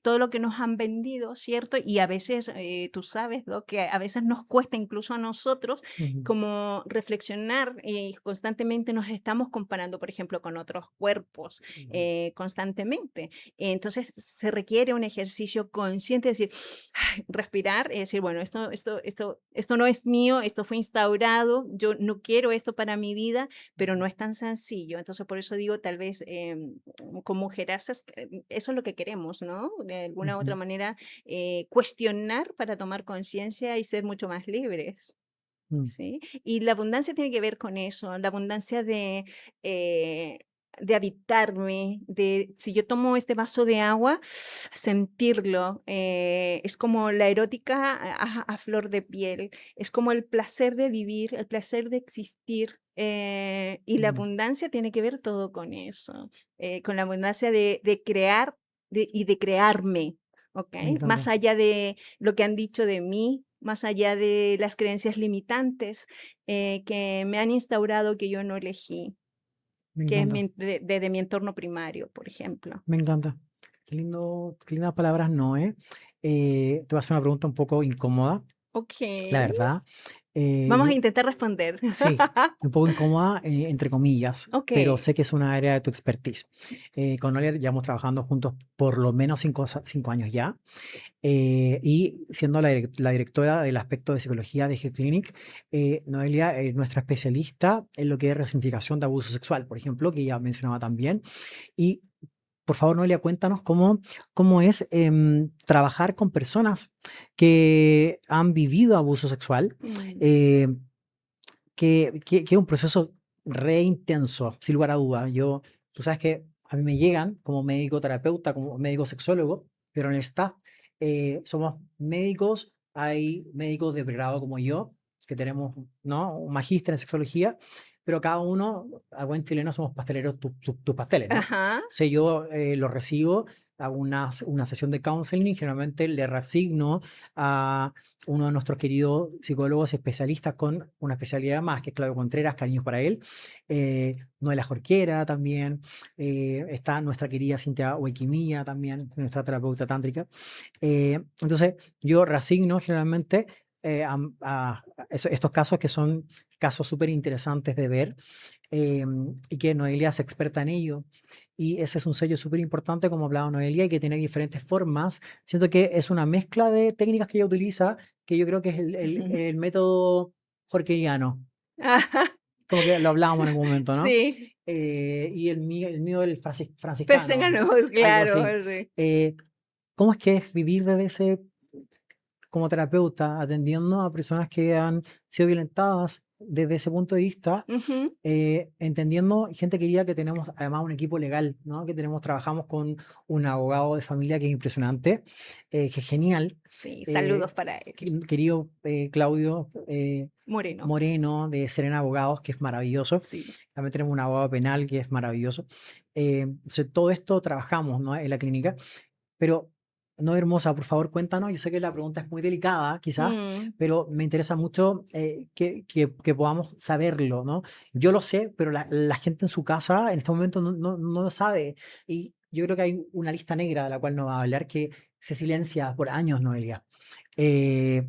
todo lo que nos han vendido, ¿cierto? Y a veces, tú sabes, ¿no? Que a veces nos cuesta incluso a nosotros ujú, como reflexionar y constantemente nos estamos comparando, por ejemplo, con otros cuerpos ujú, constantemente. Entonces se requiere un ejercicio consciente de decir, "Ay", respirar y decir, bueno, esto no es mío, esto fue instaurado, yo no quiero esto para mi vida, pero no es tan sencillo. Entonces por eso digo, tal vez como mujerasas, eso es lo que queremos, ¿no? de alguna u otra Ujú, manera cuestionar para tomar conciencia y ser mucho más libres. mm, ¿Sí? Y la abundancia tiene que ver con eso, la abundancia eh, de habitarme, de si yo tomo este vaso de agua, sentirlo, es como la erótica a flor de piel, es como el placer de vivir, el placer de existir. Y la mm, abundancia tiene que ver todo con eso, con la abundancia de crear y de crearme, ¿ok? me Más encanta, allá de lo que han dicho de mí, más allá de las creencias limitantes que me han instaurado que yo no elegí, me que es encanta, desde mi entorno primario, por ejemplo. me encanta. Qué lindo, qué lindas palabras, Noé. Te voy a hacer una pregunta un poco incómoda, Ok, la verdad. vamos a Y intentar responder. sí, un poco incómoda, entre comillas, Ok. pero sé que es una área de tu expertise. Con Oliver llevamos trabajando juntos por lo menos 5 años ya. Y siendo la directora del aspecto de psicología de G-Clinic, Noelia es nuestra especialista en lo que es resignificación de abuso sexual, por ejemplo, que ya mencionaba también. Y por favor, Noelia, cuéntanos cómo es trabajar con personas que han vivido abuso sexual, Mm, eh, que es un proceso re intenso, sin lugar a dudas. Tú sabes que a mí me llegan como médico terapeuta, como médico sexólogo, pero en el staff somos médicos, hay médicos de pregrado como yo, que tenemos, ¿no?, un magíster en sexología, pero cada uno, a buen chileno, somos pasteleros, tus pasteles, ¿no? ajá. Entonces yo los recibo, hago una sesión de counseling y generalmente le reasigno a uno de nuestros queridos psicólogos especialistas con una especialidad más, que es Claudio Contreras, cariños para él, Noela Jorquera también, está nuestra querida Cintia Huayquimilla también, nuestra terapeuta tántrica. Entonces, yo reasigno generalmente estos casos que son casos súper interesantes de ver, y que Noelia es experta en ello. Y ese es un sello súper importante, como hablaba Noelia, y que tiene diferentes formas. Siento que es una mezcla de técnicas que ella utiliza, que yo creo que es el método jorqueriano, Ajá, como que lo hablábamos en algún momento, ¿no? sí, Y el mío el franciscano, persénganos, algo claro, así. sí. Eh, ¿Cómo es que es vivir desde ese como terapeuta, atendiendo a personas que han sido violentadas desde ese punto de vista, Ujú. entendiendo gente querida que tenemos además un equipo legal, ¿no? Que trabajamos con un abogado de familia que es impresionante, que es genial, Sí, eh, saludos para él. querido Claudio Moreno, Moreno de Serena Abogados, que es maravilloso. sí. También tenemos un abogado penal que es maravilloso. Entonces, todo esto trabajamos, ¿no?, en la clínica, pero no, hermosa, por favor, cuéntanos. Yo sé que la pregunta es muy delicada, quizás, Mm, pero me interesa mucho que podamos saberlo, ¿no? Yo lo sé, pero la gente en su casa en este momento no lo sabe. Y yo creo que hay una lista negra de la cual no va a hablar que se silencia por años, Noelia. Eh,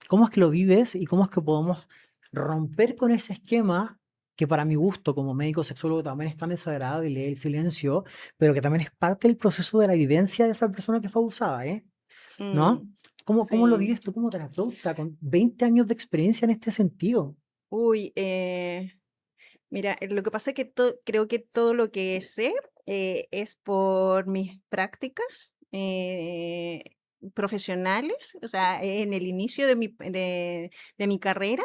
¿Cómo es que lo vives y cómo es que podemos romper con ese esquema que para mi gusto como médico sexólogo también es tan desagradable, el silencio, pero que también es parte del proceso de la vivencia de esa persona que fue abusada, ¿no? mm, ¿Cómo lo sí. vives tú como terapeuta con 20 años de experiencia en este sentido? Uy, mira, lo que pasa es que creo que todo lo que sé es por mis prácticas profesionales, o sea, en el inicio de mi carrera.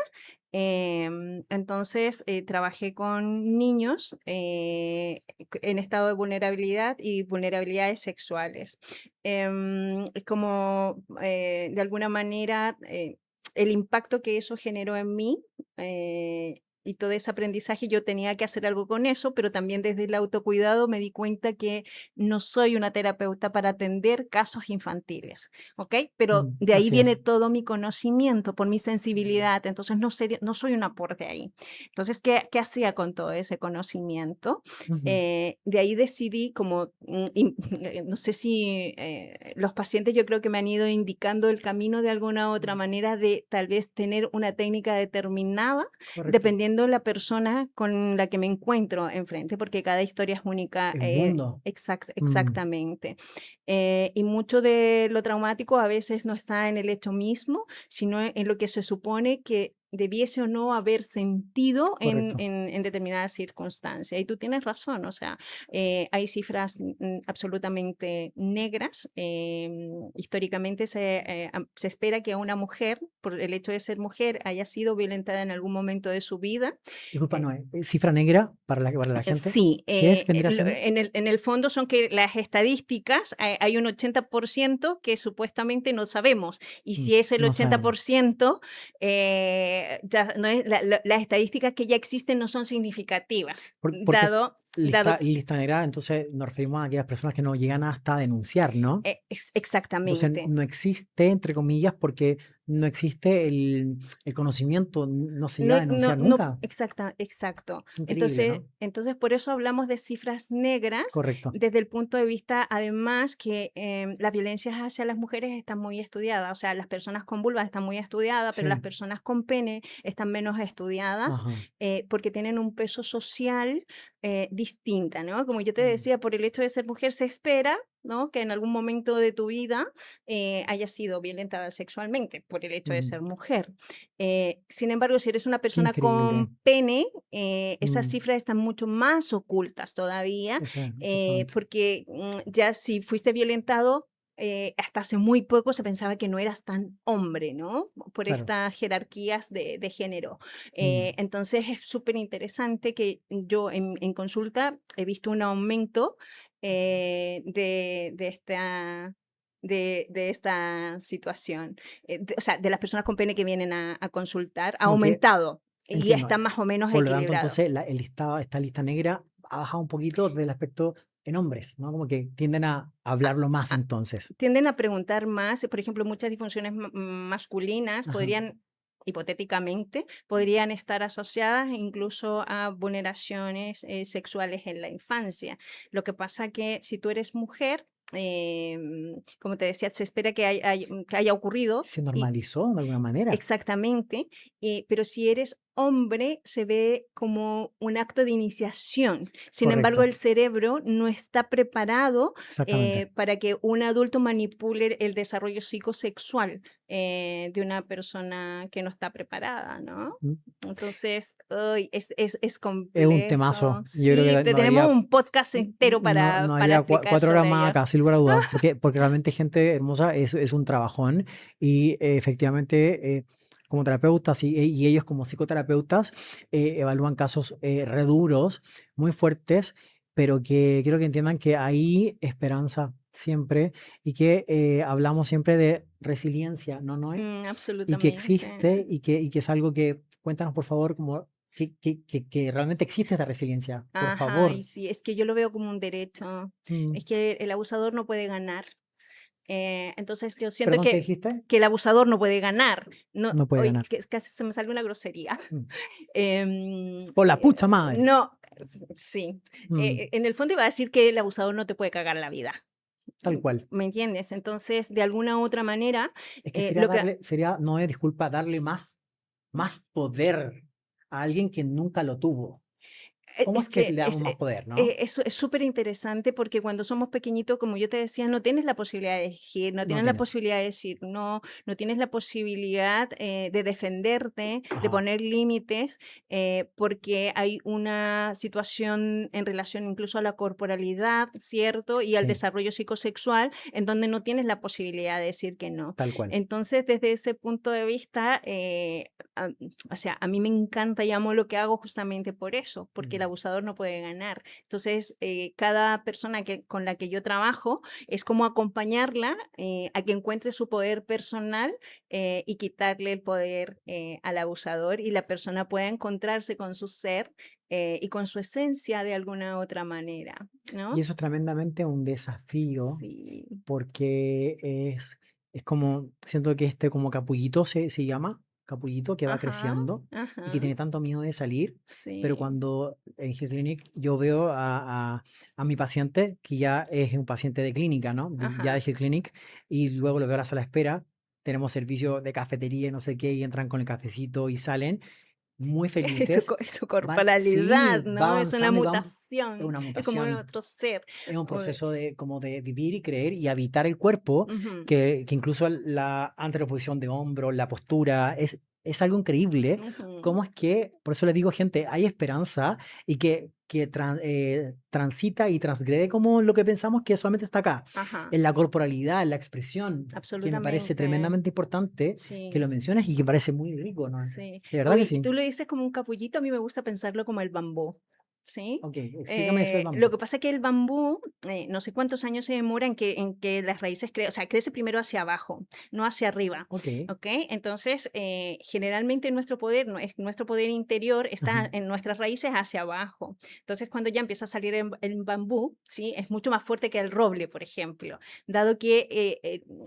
Entonces, trabajé con niños en estado de vulnerabilidad y vulnerabilidades sexuales. Es como, de alguna manera, el impacto que eso generó en mí. Y todo ese aprendizaje yo tenía que hacer algo con eso, pero también desde el autocuidado me di cuenta que no soy una terapeuta para atender casos infantiles, ¿ok? Pero de ahí Así viene es. todo mi conocimiento por mi sensibilidad, entonces no soy un aporte ahí. Entonces, ¿qué hacía con todo ese conocimiento? Ujú, De ahí decidí como, no sé si los pacientes yo creo que me han ido indicando el camino de alguna u otra mm, manera de tal vez tener una técnica determinada correcto. dependiendo de la persona con la que me encuentro enfrente, porque cada historia es única, Es un mundo. Mm, exactamente. Y mucho de lo traumático a veces no está en el hecho mismo, sino en lo que se supone que debiese o no haber sentido Correcto. en determinadas circunstancias. Y tú tienes razón, o sea, hay cifras absolutamente negras. Históricamente se espera que una mujer, por el hecho de ser mujer, haya sido violentada en algún momento de su vida. Disculpa, Eh, no, cifra negra para la gente. Sí, ¿Qué es? ¿Vendría siendo? en el fondo son que las estadísticas, hay un 80% que supuestamente no sabemos, y Mm, si es el no sabemos. 80%, ya no es las estadísticas que ya existen no son significativas, Porque es dado lista negra, entonces nos referimos a aquellas personas que no llegan hasta denunciar, ¿no? Entonces exactamente. no existe, entre comillas, porque no existe el conocimiento, no se llega No, a no, denunciar no, nunca. exacto. Increíble, Entonces, ¿no? entonces, por eso hablamos de cifras negras Correcto. desde el punto de vista, además, que las violencias hacia las mujeres están muy estudiadas. O sea, las personas con vulva están muy estudiadas, pero las Sí. personas con pene están menos estudiadas Ajá. porque tienen un peso social distinta, ¿no? Como yo te Mm, decía, por el hecho de ser mujer se espera, ¿no? Que en algún momento de tu vida hayas sido violentada sexualmente por el hecho de ujú. ser mujer. Sin embargo, si eres una Qué persona increíble. con pene, esas Mm, cifras están mucho más ocultas todavía, exactamente. porque ya si fuiste violentado, hasta hace muy poco se pensaba que no eras tan hombre, ¿no? Por Claro. estas jerarquías de género. Mm, Entonces es súper interesante que yo en consulta he visto un aumento de esta de esta situación. O sea, de las personas con pene que vienen a consultar, ha como que aumentado y entiendo. está más o menos Por lo tanto, equilibrado. entonces esta lista negra ha bajado un poquito del aspecto en hombres, ¿no? Como que tienden a hablarlo más A- entonces. Tienden a preguntar más, por ejemplo, muchas disfunciones masculinas Ajá. podrían, hipotéticamente, podrían estar asociadas incluso a vulneraciones sexuales en la infancia. Lo que pasa que si tú eres mujer, como te decía, se espera que, que haya ocurrido. Se normalizó de alguna manera. Exactamente, pero si eres hombre, se ve como un acto de iniciación. Sin embargo, Correcto, el cerebro no está preparado exactamente. para que un adulto manipule el desarrollo psicosexual de una persona que no está preparada, ¿no? Mm. Entonces, ay, es Es un complejo. temazo. Yo creo que Sí, nos tenemos daría, un podcast entero no para daría explicar 4 horas sobre más ello. acá, sin lugar a dudas, porque realmente gente hermosa es un trabajón y efectivamente como terapeutas y ellos como psicoterapeutas evalúan casos re duros, muy fuertes, pero que quiero que entiendan que hay esperanza siempre y que hablamos siempre de resiliencia, ¿no, Noé? Y que Absolutamente. existe y que es algo que, cuéntanos por favor, como que realmente existe esta resiliencia, por Ajá, y favor. sí, es que yo lo veo como un derecho. Mm, Es que el abusador no puede ganar. Entonces yo siento ¿Perdón, qué dijiste? que el abusador no puede ganar. No, No puede hoy ganar. que casi se me sale una grosería. Mm. Em, Por la eh, pucha madre. no, sí. Mm, En el fondo iba a decir que el abusador no te puede cagar la vida. tal cual. ¿Me entiendes? Entonces, de alguna u otra manera, Es que sería lo que darle, sería, no es disculpa, darle más poder a alguien que nunca lo tuvo. ¿Cómo Es es que que le damos más poder, no? eso es súper interesante porque cuando somos pequeñitos, como yo te decía, no tienes la posibilidad de elegir, no No tienes la tienes. posibilidad de decir no, no tienes la posibilidad de defenderte, de Ajá. poner límites, porque hay una situación en relación incluso a la corporalidad, ¿cierto? Y al Sí, desarrollo psicosexual, en donde no tienes la posibilidad de decir que no. tal cual. Entonces, desde ese punto de vista, o sea, a mí me encanta y amo lo que hago justamente por eso, porque el Mm. abusador no puede ganar. Entonces, cada persona con la que yo trabajo es como acompañarla a que encuentre su poder personal y quitarle el poder al abusador y la persona pueda encontrarse con su ser y con su esencia de alguna otra manera, Y ¿no? eso es tremendamente un desafío Sí. porque es como, siento que este como capullito se llama, capullito que va Ajá, creciendo y que ajá, tiene tanto miedo de salir, pero sí, cuando en Health Clinic yo veo a mi paciente, que ya es un paciente de clínica, ¿no? Ya de ajá. Health Clinic, y luego lo veo a la sala de espera, tenemos servicio de cafetería, y no sé qué, y entran con el cafecito y salen muy felices, Es su sí, corporalidad, va ¿no? Es una avanzando y van, es mutación, una es como un mutación. otro ser. Es un Uy, proceso de, como de vivir y creer y habitar el cuerpo, ujú. que incluso la anteroposición de hombro, la postura, es algo increíble. Ujú. Cómo es que, por eso le digo, gente, hay esperanza y que transita y transgrede como lo que pensamos que solamente está acá, Ajá, en la corporalidad, en la expresión, que me parece absolutamente. tremendamente importante que lo Sí, menciones y que me parece muy rico, ¿no? sí. De verdad que Oye, sí. tú lo dices como un capullito, a mí me gusta pensarlo como el bambú, ¿sí? Ok, explícame eso del Lo bambú. que pasa es que el bambú, no sé cuántos años se demora en que las raíces o sea, crece primero hacia abajo, no hacia arriba, Ok. ¿ok? Entonces, generalmente nuestro poder, nuestro poder interior está Ujú, en nuestras raíces hacia abajo. Entonces, cuando ya empieza a salir el bambú, ¿sí? Es mucho más fuerte que el roble, por ejemplo, dado que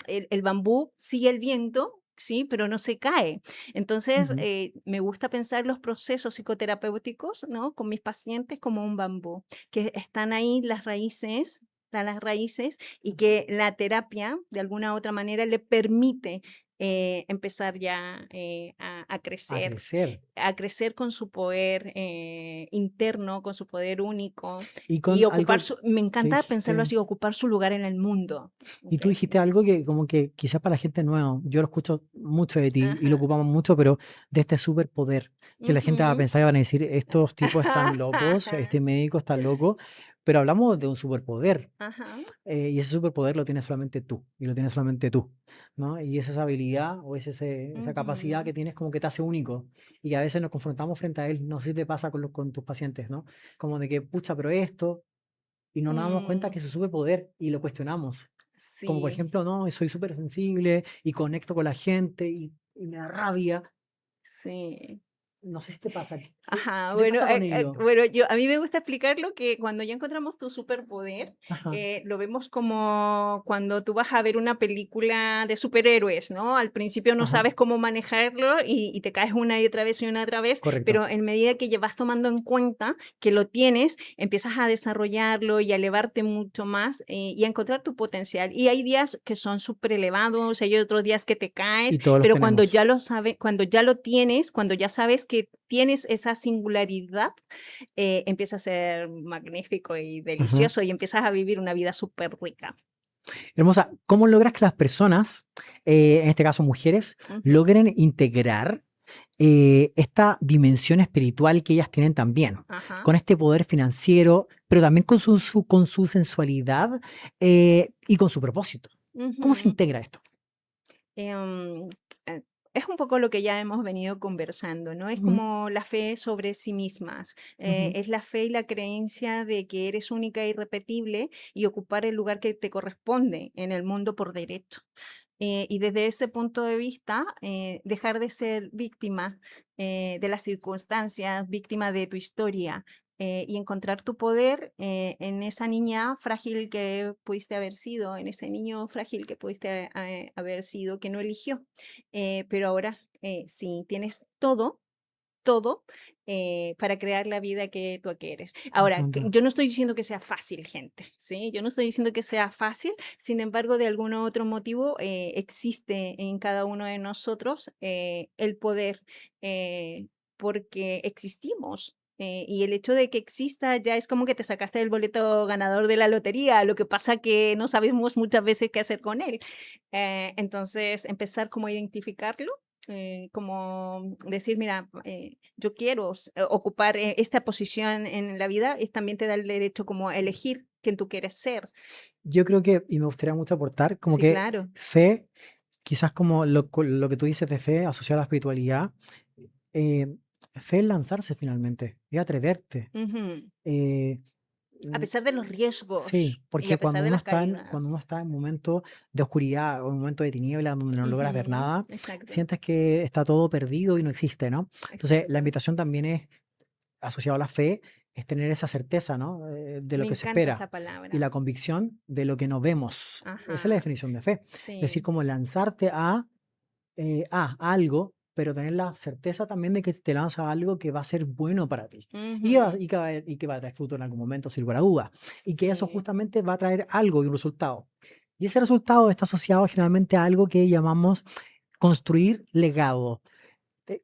el bambú sigue el viento. Sí, pero no se cae. Entonces, ujú. me gusta pensar los procesos psicoterapéuticos, ¿no? Con mis pacientes como un bambú, que están ahí las raíces y que la terapia, de alguna u otra manera, le permite empezar ya A crecer. a crecer con su poder interno, con su poder único Y y con ocupar algo su, me que encanta pensarlo dijiste. así, ocupar su lugar en el mundo. Y ¿Ok? tú dijiste algo que como que quizás para la gente nueva, yo lo escucho mucho de ti y lo Ajá. ocupamos mucho, pero de este superpoder, que la gente va a Ujú. pensar y van a decir, estos tipos están locos, este médico está loco, pero hablamos de un superpoder. Ajá. Y ese superpoder lo tienes solamente tú, y lo tienes solamente tú, ¿no? Y es esa habilidad o es esa capacidad Ujú. que tienes como que te hace único y que a veces nos confrontamos frente a él, no sé si te pasa con tus pacientes, ¿no? Como de que, pucha, pero esto, y no nos damos cuenta Mm, que es su superpoder y lo cuestionamos. Como por sí, ejemplo, no, soy súper sensible y conecto con la gente y me da rabia. sí. No sé si te pasa, Ajá, qué te bueno, pasa con ello? bueno, a mí me gusta explicarlo que cuando ya encontramos tu superpoder, Ajá, lo vemos como cuando tú vas a ver una película de superhéroes, ¿no? Al principio no ajá, sabes cómo manejarlo y te caes una y otra vez, correcto. pero en medida que ya vas tomando en cuenta que lo tienes, empiezas a desarrollarlo y a elevarte mucho más y a encontrar tu potencial. Y hay días que son súper elevados, hay otros días que te caes, Y todos los pero cuando tenemos. ya lo sabes, cuando ya lo tienes, cuando ya sabes que tienes esa singularidad, empieza a ser magnífico y Ujú. delicioso y empiezas a vivir una vida súper rica. Hermosa, ¿cómo logras que las personas, en este caso mujeres, Ujú. logren integrar esta dimensión espiritual que ellas tienen también, Ajá. con este poder financiero, pero también con con su sensualidad y con su propósito? ¿Cómo se Ujú. integra esto? Em, eh, es un poco lo que ya hemos venido conversando, ¿no? Es Ujú, como la fe sobre sí mismas. ujú. Es la fe y la creencia de que eres única e irrepetible y ocupar el lugar que te corresponde en el mundo por derecho. Y desde ese punto de vista, dejar de ser víctima de las circunstancias, víctima de tu historia, y encontrar tu poder en esa niña frágil que pudiste haber sido, en ese niño frágil que pudiste haber sido, que no eligió. Pero ahora sí, tienes todo para crear la vida que tú quieres. Me Ahora, encanta. yo no estoy diciendo que sea fácil, gente, ¿sí? Yo no estoy diciendo que sea fácil, sin embargo, de algún otro motivo existe en cada uno de nosotros el poder, porque existimos. Y el hecho de que exista ya es como que te sacaste el boleto ganador de la lotería, lo que pasa que no sabemos muchas veces qué hacer con él. Entonces, empezar como a identificarlo, como decir, mira, yo quiero ocupar esta posición en la vida, y también te da el derecho como a elegir quién tú quieres ser. Yo creo que, y me gustaría mucho aportar, como Sí, que claro. fe, quizás como lo que tú dices de fe asociado a la espiritualidad, eh, fe es lanzarse finalmente, es atreverte. Ujú. eh, A mm, pesar de los sí, riesgos y porque a pesar de las cuando uno caídas. está en momentos de oscuridad o en momentos de tiniebla donde no logras ver Ujú. nada, Exacto, sientes que está todo perdido y no existe, ¿no? Entonces, la exacto. invitación también es asociado a la fe, es tener esa certeza, ¿no? De lo Me que se encanta espera esa y palabra. la convicción de lo que no vemos. Esa es la Ajá, definición de fe. Es decir, sí. como lanzarte a algo, pero tener la certeza también de que te lanzas a algo que va a ser bueno para ti Ujú. y que va a traer fruto en algún momento, sin lugar a duda. Y que eso Sí. justamente va a traer algo y un resultado. Y ese resultado está asociado generalmente a algo que llamamos construir legado.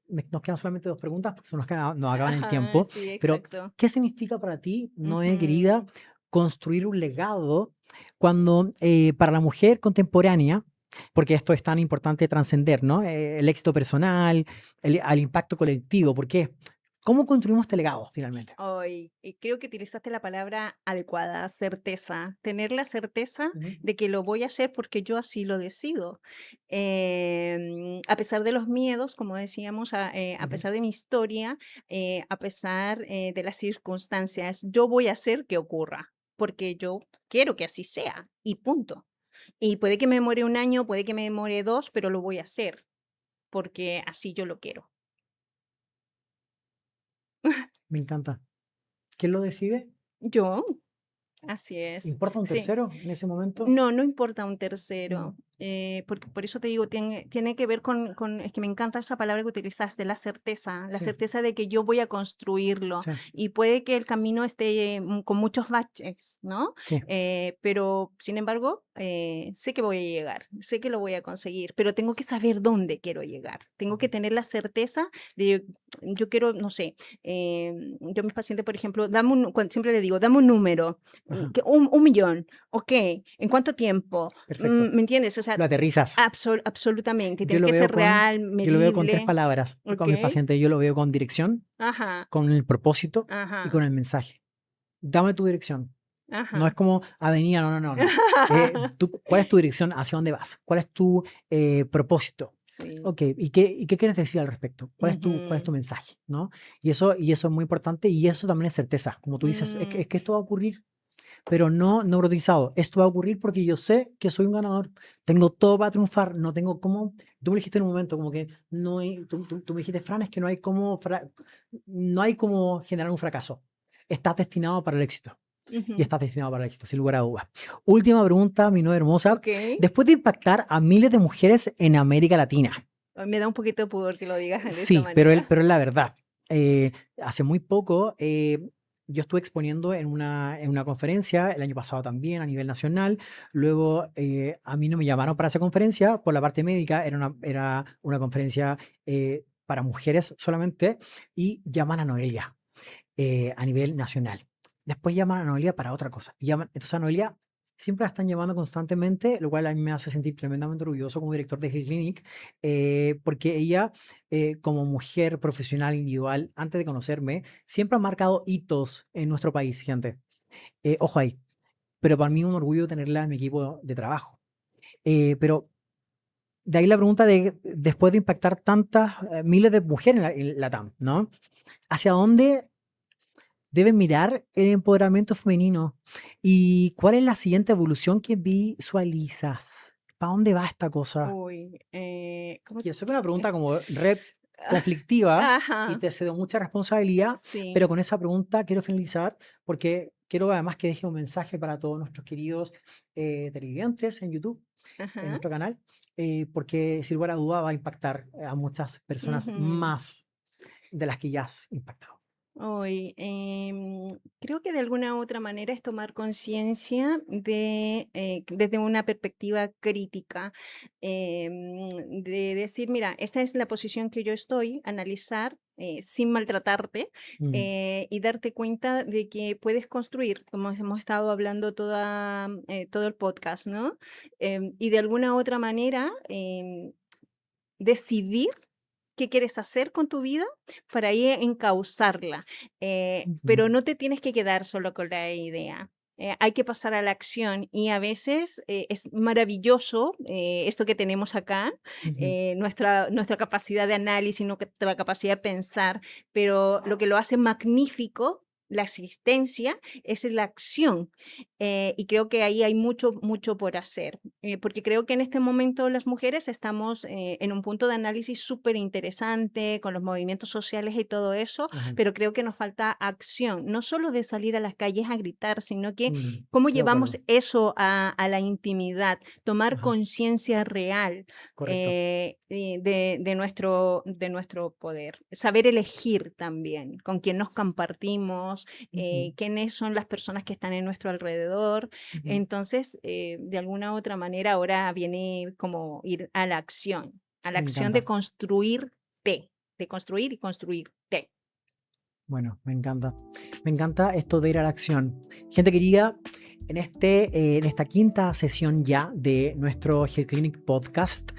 Nos quedan solamente dos preguntas porque nos acaban el Ajá, tiempo, sí, pero exacto. ¿qué significa para ti, Noé querida, Ujú. construir un legado cuando para la mujer contemporánea, Porque esto es tan importante trascender, ¿no? El éxito personal, al impacto colectivo. ¿Por qué? ¿Cómo construimos este legado finalmente? Hoy, creo que utilizaste la palabra adecuada, certeza. Tener la certeza Ujú, de que lo voy a hacer porque yo así lo decido. A pesar de los miedos, como decíamos, a ujú. pesar de mi historia, a pesar de las circunstancias, yo voy a hacer que ocurra, porque yo quiero que así sea y punto. Y puede que me demore un año, puede que me demore dos, pero lo voy a hacer porque así yo lo quiero. Me encanta. ¿Quién lo decide? Yo, así es. ¿Importa un Sí. tercero en ese momento? No, no importa un Mm, tercero, porque por eso te digo, tiene que ver es que me encanta esa palabra que utilizaste, la sí, certeza de que yo voy a construirlo sí, y puede que el camino esté con muchos baches, ¿no? sí. Pero sin embargo, sé que voy a llegar, sé que lo voy a conseguir, pero tengo que saber dónde quiero llegar, tengo que tener la certeza de, yo quiero, no sé, yo a mis pacientes, por ejemplo, siempre le digo, dame un número, Ajá, un millón. Okey, ¿en cuánto tiempo? perfecto. ¿Me entiendes? O sea, Lo aterrizas. absolutamente, Yo tiene lo que veo ser con, real, yo lo veo con tres medible. palabras con mis Okey. pacientes. Yo lo veo con dirección, Ajá, con el propósito y ajá, con el mensaje. Dame tu dirección. No es ajá. como avenida, no, no, no, no. ¿Cuál es tu dirección? ¿Hacia dónde vas? ¿Cuál es tu propósito? Sí. Ok, ¿y qué quieres decir al respecto? ¿Cuál es tu Ujú. mensaje? ¿No? Y eso es muy importante y eso también es certeza. Como tú dices, es que, Mm, es que esto va a ocurrir, pero no neurotizado. Esto va a ocurrir porque yo sé que soy un ganador. Tengo todo para triunfar. No tengo cómo. Tú me dijiste en un momento, como que no hay. Tú me dijiste, Fran, es que no hay cómo generar un fracaso. Estás destinado para el éxito y ujú. estás destinado para el éxito, sin lugar a dudas. Última pregunta, mi novia hermosa. Okey. Después de impactar a miles de mujeres en América Latina, Ay, me da un poquito de pudor que lo digas de esa sí, pero, manera. pero es la verdad. Hace muy poco yo estuve exponiendo en una conferencia, el año pasado también a nivel nacional. Luego a mí no me llamaron para esa conferencia por la parte médica, era una conferencia para mujeres solamente y llaman a Noelia a nivel nacional. Después llaman a Noelia para otra cosa. Entonces a Noelia siempre la están llamando constantemente, lo cual a mí me hace sentir tremendamente orgulloso como director de Health Clinic, porque ella, como mujer profesional individual, antes de conocerme, siempre ha marcado hitos en nuestro país, gente. Ojo ahí, pero para mí es un orgullo tenerla en mi equipo de trabajo. Pero de ahí la pregunta de, después de impactar tantas miles de mujeres en la TAM, ¿no? ¿Hacia dónde deben mirar el empoderamiento femenino? ¿Y cuál es la siguiente evolución que visualizas? ¿Para dónde va esta cosa? Uy, ¿cómo Quiero te hacer una pregunta como red ah, conflictiva y ajá, te cedo mucha responsabilidad, sí, pero con esa pregunta quiero finalizar porque quiero además que deje un mensaje para todos nuestros queridos televidentes en YouTube, en ajá, nuestro canal, porque sin lugar a duda va a impactar a muchas personas ujú. más de las que ya has impactado. Hoy, creo que de alguna u otra manera es tomar conciencia desde una perspectiva crítica, de decir, mira, esta es la posición que yo estoy, analizar sin maltratarte Mm, y darte cuenta de que puedes construir, como hemos estado hablando todo el podcast, ¿no? Y de alguna u otra manera decidir qué quieres hacer con tu vida para ahí encauzarla, ujú, pero no te tienes que quedar solo con la idea. Hay que pasar a la acción y a veces es maravilloso esto que tenemos acá, ujú. nuestra capacidad de análisis, nuestra capacidad de pensar, pero lo que lo hace magnífico, la existencia, es la acción. Y creo que ahí hay mucho, mucho por hacer, porque creo que en este momento las mujeres estamos en un punto de análisis súper interesante con los movimientos sociales y todo eso, Ajá. pero creo que nos falta acción, no solo de salir a las calles a gritar, sino que cómo Estoy de llevamos acuerdo. eso a la intimidad, tomar Ajá, conciencia real correcto. de nuestro poder, saber elegir también con quién nos compartimos, Ujú, quiénes son las personas que están en nuestro alrededor. ujú. Entonces, de alguna u otra manera, ahora viene como ir a la Me acción de encanta. construirte, de construir y construirte. Bueno, me encanta. Me encanta esto de ir a la acción. Gente querida, en esta quinta sesión ya de nuestro Health Clinic Podcast,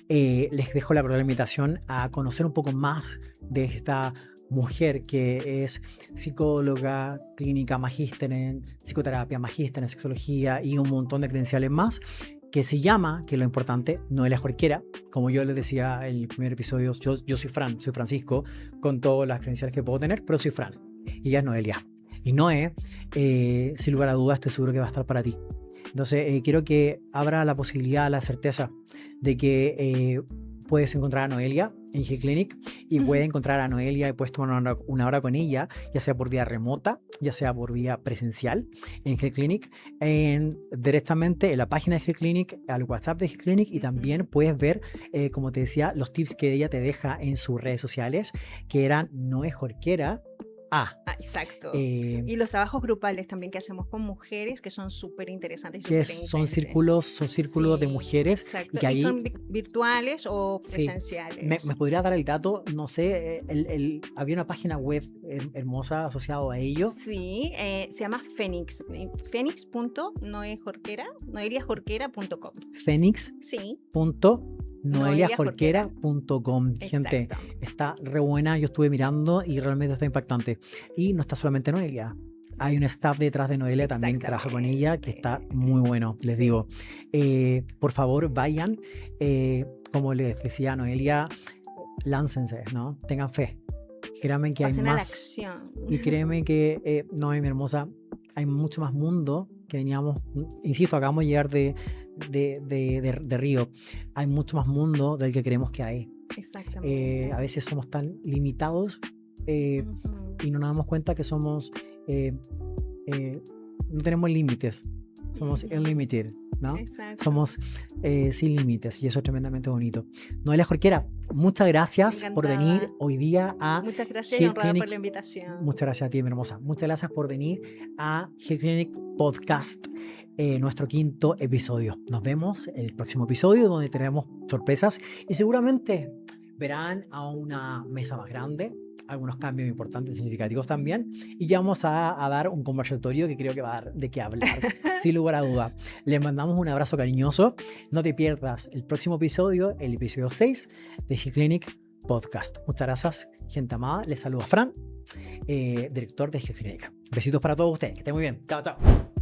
les dejo la cordial invitación a conocer un poco más de esta mujer que es psicóloga, clínica, magíster en psicoterapia, magíster en sexología y un montón de credenciales más, que se llama, que es lo importante, Noelia Jorquera. Como yo les decía en el primer episodio, yo soy Fran, soy Francisco, con todas las credenciales que puedo tener, pero soy Fran. Y ella es Noelia. Y Noé, sin lugar a dudas, estoy seguro que va a estar para ti. Entonces, quiero que abra la posibilidad, la certeza de que puedes encontrar a Noelia en G-Clinic y puedes encontrar a Noelia y puedes tomar una hora con ella, ya sea por vía remota, ya sea por vía presencial en G-Clinic, directamente en la página de G-Clinic, al WhatsApp de G-Clinic, y también puedes ver, como te decía, los tips que ella te deja en sus redes sociales, que eran Noé Jorquera. Exacto. eh, Y los trabajos grupales también que hacemos con mujeres, que son súper interesantes y que súper son intensos. círculos de Sí, mujeres, y exacto. que Y ahí, son virtuales o sí, presenciales. me podría dar el dato, no sé, había una página web hermosa asociada a ello. Sí, se llama Fénix. Fénix.noeliajorquera, noeliajorquera.com. Sí, Fénix.noeliajorquera.com. Gente, exacto. está re buena, yo estuve mirando y realmente está impactante. Y no está solamente Noelia, hay un staff detrás de Noelia también que trabaja con ella, que está muy bueno, les Sí. digo. Por favor, vayan, como les decía Noelia, láncense, ¿no? Tengan fe. Créanme que hay Pasen a la más. acción. Y créeme que, no, mi hermosa, hay mucho más mundo que veníamos, insisto, acabamos de llegar de Río. Hay mucho más mundo del que creemos que hay. Exactamente. A veces somos tan limitados y no nos damos cuenta que somos, no tenemos límites. Somos unlimited, ¿no? Exacto. Somos sin límites, y eso es tremendamente bonito. Noelia Jorquera, muchas gracias por venir Encantada. hoy día a Muchas gracias y Health honrada por Clinic. la invitación. Muchas gracias a ti, mi hermosa. Muchas gracias por venir a Health Clinic Podcast, nuestro quinto episodio. Nos vemos en el próximo episodio, donde tenemos sorpresas y seguramente verán a una mesa más grande, algunos cambios importantes y significativos también, y ya vamos a dar un conversatorio que creo que va a dar de qué hablar, sin lugar a duda. Les mandamos un abrazo cariñoso. No te pierdas el próximo episodio, el episodio 6 de G-Clinic Podcast. Muchas gracias, gente amada. Les saluda Fran, director de G-Clinic. Besitos para todos ustedes. Que estén muy bien. Chao, chao.